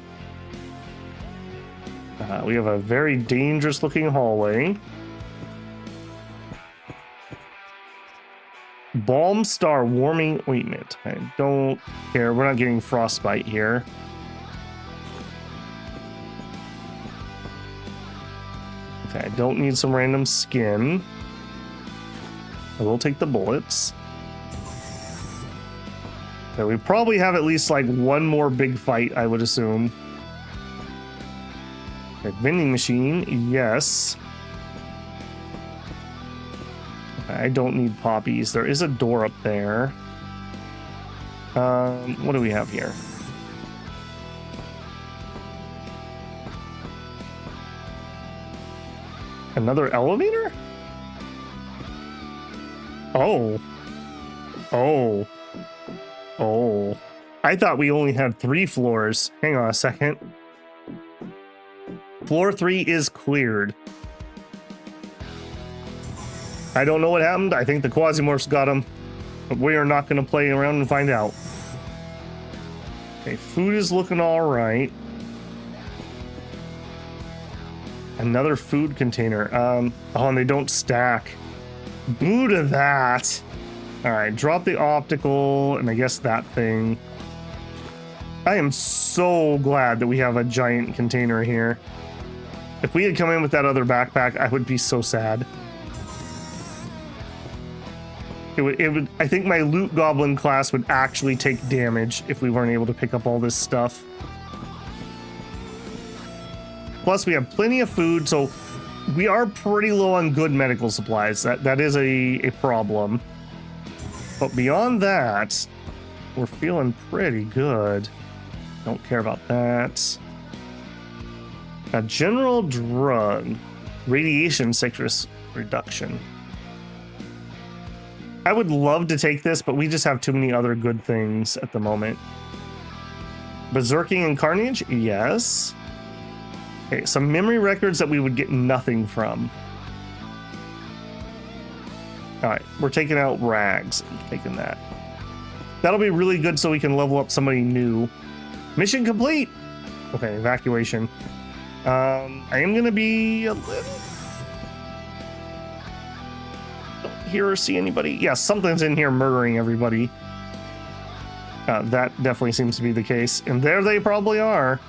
S1: We have a very dangerous looking hallway. Balm Star Warming Ointment. I don't care. We're not getting frostbite here. Okay, I don't need some random skin. I will take the bullets. Okay, we probably have at least like one more big fight, I would assume. Okay, vending machine, yes. I don't need poppies. There is a door up there. What do we have here? Another elevator? Oh. I thought we only had 3 floors. Hang on a second. Floor 3 is cleared. I don't know what happened. I think the Quasimorphs got him. But we are not going to play around and find out. Okay, food is looking all right. Another food container. Oh, and they don't stack. Boo to that. All right, drop the optical and I guess that thing. I am so glad that we have a giant container here. If we had come in with that other backpack, I would be so sad. I think my loot goblin class would actually take damage if we weren't able to pick up all this stuff. Plus, we have plenty of food, so we are pretty low on good medical supplies. That is a problem. But beyond that, we're feeling pretty good. Don't care about that. A general drug. Radiation sickness reduction. I would love to take this, but we just have too many other good things at the moment. Berserking and Carnage? Yes. Okay, some memory records that we would get nothing from. Alright, we're taking out Rags. I'm taking that. That'll be really good so we can level up somebody new. Mission complete! Okay, evacuation. I am gonna be a little... Don't hear or see anybody. Yeah, something's in here murdering everybody. That definitely seems to be the case. And there they probably are.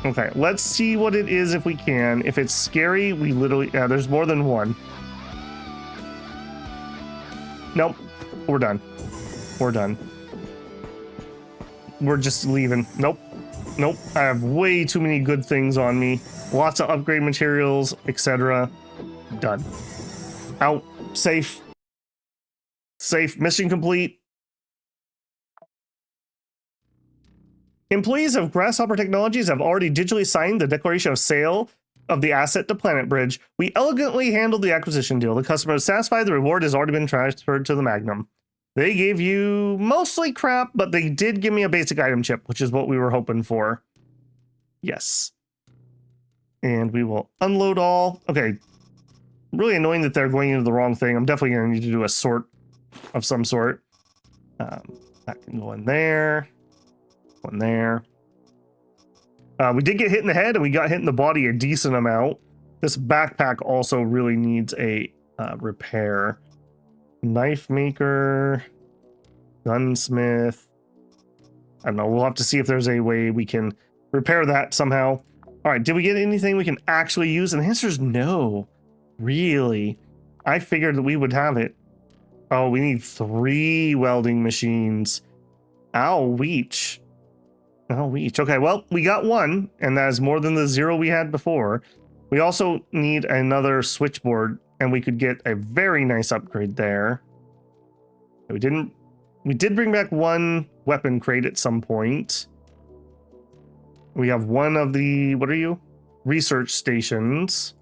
S1: Okay, let's see what it is if we can. If it's scary, we literally... Yeah, there's more than one. Nope. We're done. We're done. We're just leaving. Nope. Nope. I have way too many good things on me. Lots of upgrade materials, etc. Done. Out. Safe. Safe. Mission complete. Employees of Grasshopper Technologies have already digitally signed the declaration of sale of the asset to Planet Bridge. We elegantly handled the acquisition deal. The customer is satisfied. The reward has already been transferred to the Magnum. They gave you mostly crap, but they did give me a basic item chip, which is what we were hoping for. Yes. And we will unload all. Okay. Really annoying that they're going into the wrong thing. I'm definitely going to need to do a sort of some sort. That can go in there. Go in there. We did get hit in the head and we got hit in the body a decent amount. This backpack also really needs a repair. Knife maker, gunsmith. I don't know. We'll have to see if there's a way we can repair that somehow. All right. Did we get anything we can actually use? And the answer is no. Really? I figured that we would have it. Oh, we need 3 welding machines. Ouch. Ouch. Okay, well, we got 1, and that is more than the 0 we had before. We also need another switchboard, and we could get a very nice upgrade there. We did bring back 1 weapon crate at some point. We have 1 of the, what are you? Research stations.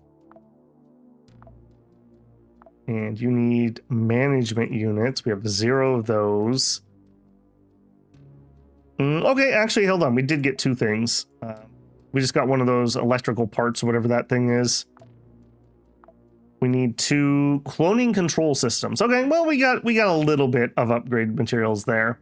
S1: And you need management units. We have 0 of those. Okay, actually, hold on. We did get 2 things. We just got one of those electrical parts or whatever that thing is. We need 2 cloning control systems. Okay, well, we got a little bit of upgrade materials there.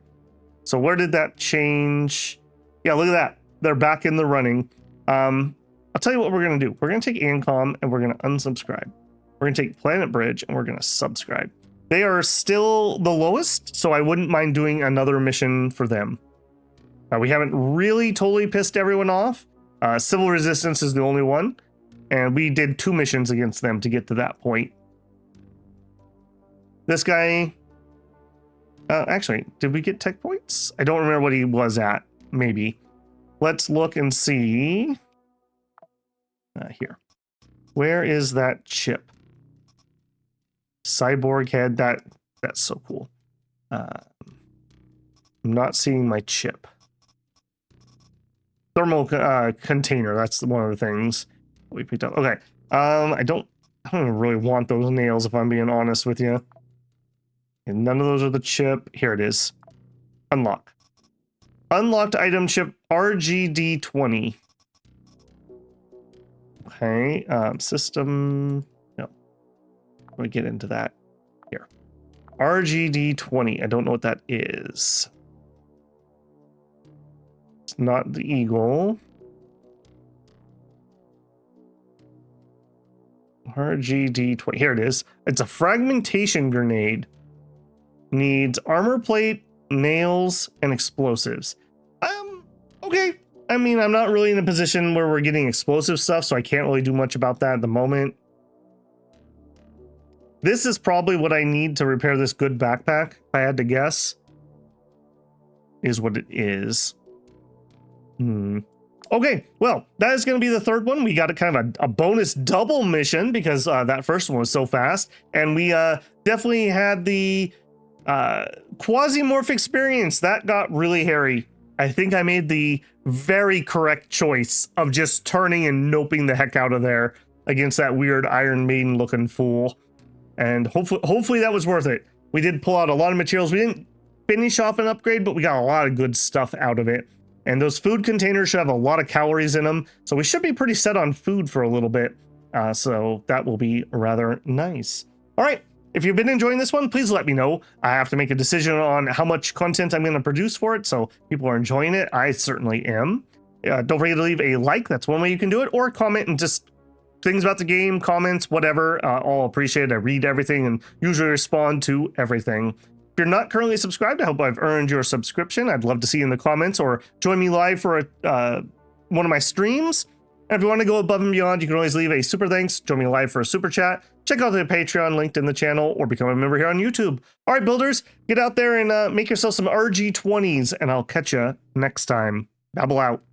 S1: So where did that change? Yeah, look at that. They're back in the running. I'll tell you what we're going to do. We're going to take Ancom and we're going to unsubscribe. We're going to take Planet Bridge and we're going to subscribe. They are still the lowest, so I wouldn't mind doing another mission for them. We haven't really totally pissed everyone off. Civil Resistance is the only one. And we did 2 missions against them to get to that point. This guy... actually, did we get tech points? I don't remember what he was at. Maybe. Let's look and see. Here. Where is that chip? Cyborg head. That's so cool. I'm not seeing my chip. Thermal container. That's one of the things we picked up. Okay. I don't really want those nails if I'm being honest with you. And none of those are the chip. Here it is. Unlock. Unlocked item chip RGD20. Okay. System. No. Let me get into that. Here. RGD20. I don't know what that is. Not the eagle. RGD20. Here it is. It's a fragmentation grenade. Needs armor plate, nails, and explosives. Okay. I mean, I'm not really in a position where we're getting explosive stuff, so I can't really do much about that at the moment. This is probably what I need to repair this good backpack, if I had to guess. Is what it is. Okay, well, that is going to be the third one. We got a kind of a bonus double mission because that first one was so fast. And we definitely had the Quasimorph experience. That got really hairy. I think I made the very correct choice of just turning and noping the heck out of there against that weird Iron Maiden looking fool. And hopefully that was worth it. We did pull out a lot of materials. We didn't finish off an upgrade, but we got a lot of good stuff out of it. And those food containers should have a lot of calories in them. So we should be pretty set on food for a little bit. So that will be rather nice. All right. If you've been enjoying this one, please let me know. I have to make a decision on how much content I'm going to produce for it. So people are enjoying it. I certainly am. Don't forget to leave a like. That's one way you can do it. Or comment and just things about the game, comments, whatever. I'll appreciate it. I read everything and usually respond to everything. If you're not currently subscribed, I hope I've earned your subscription. I'd love to see you in the comments or join me live for one of my streams. And if you want to go above and beyond, you can always leave a super thanks, join me live for a super chat, check out the Patreon linked in the channel, or become a member here on YouTube. All right, builders, get out there and make yourself some RG20s, and I'll catch you next time. Babble out.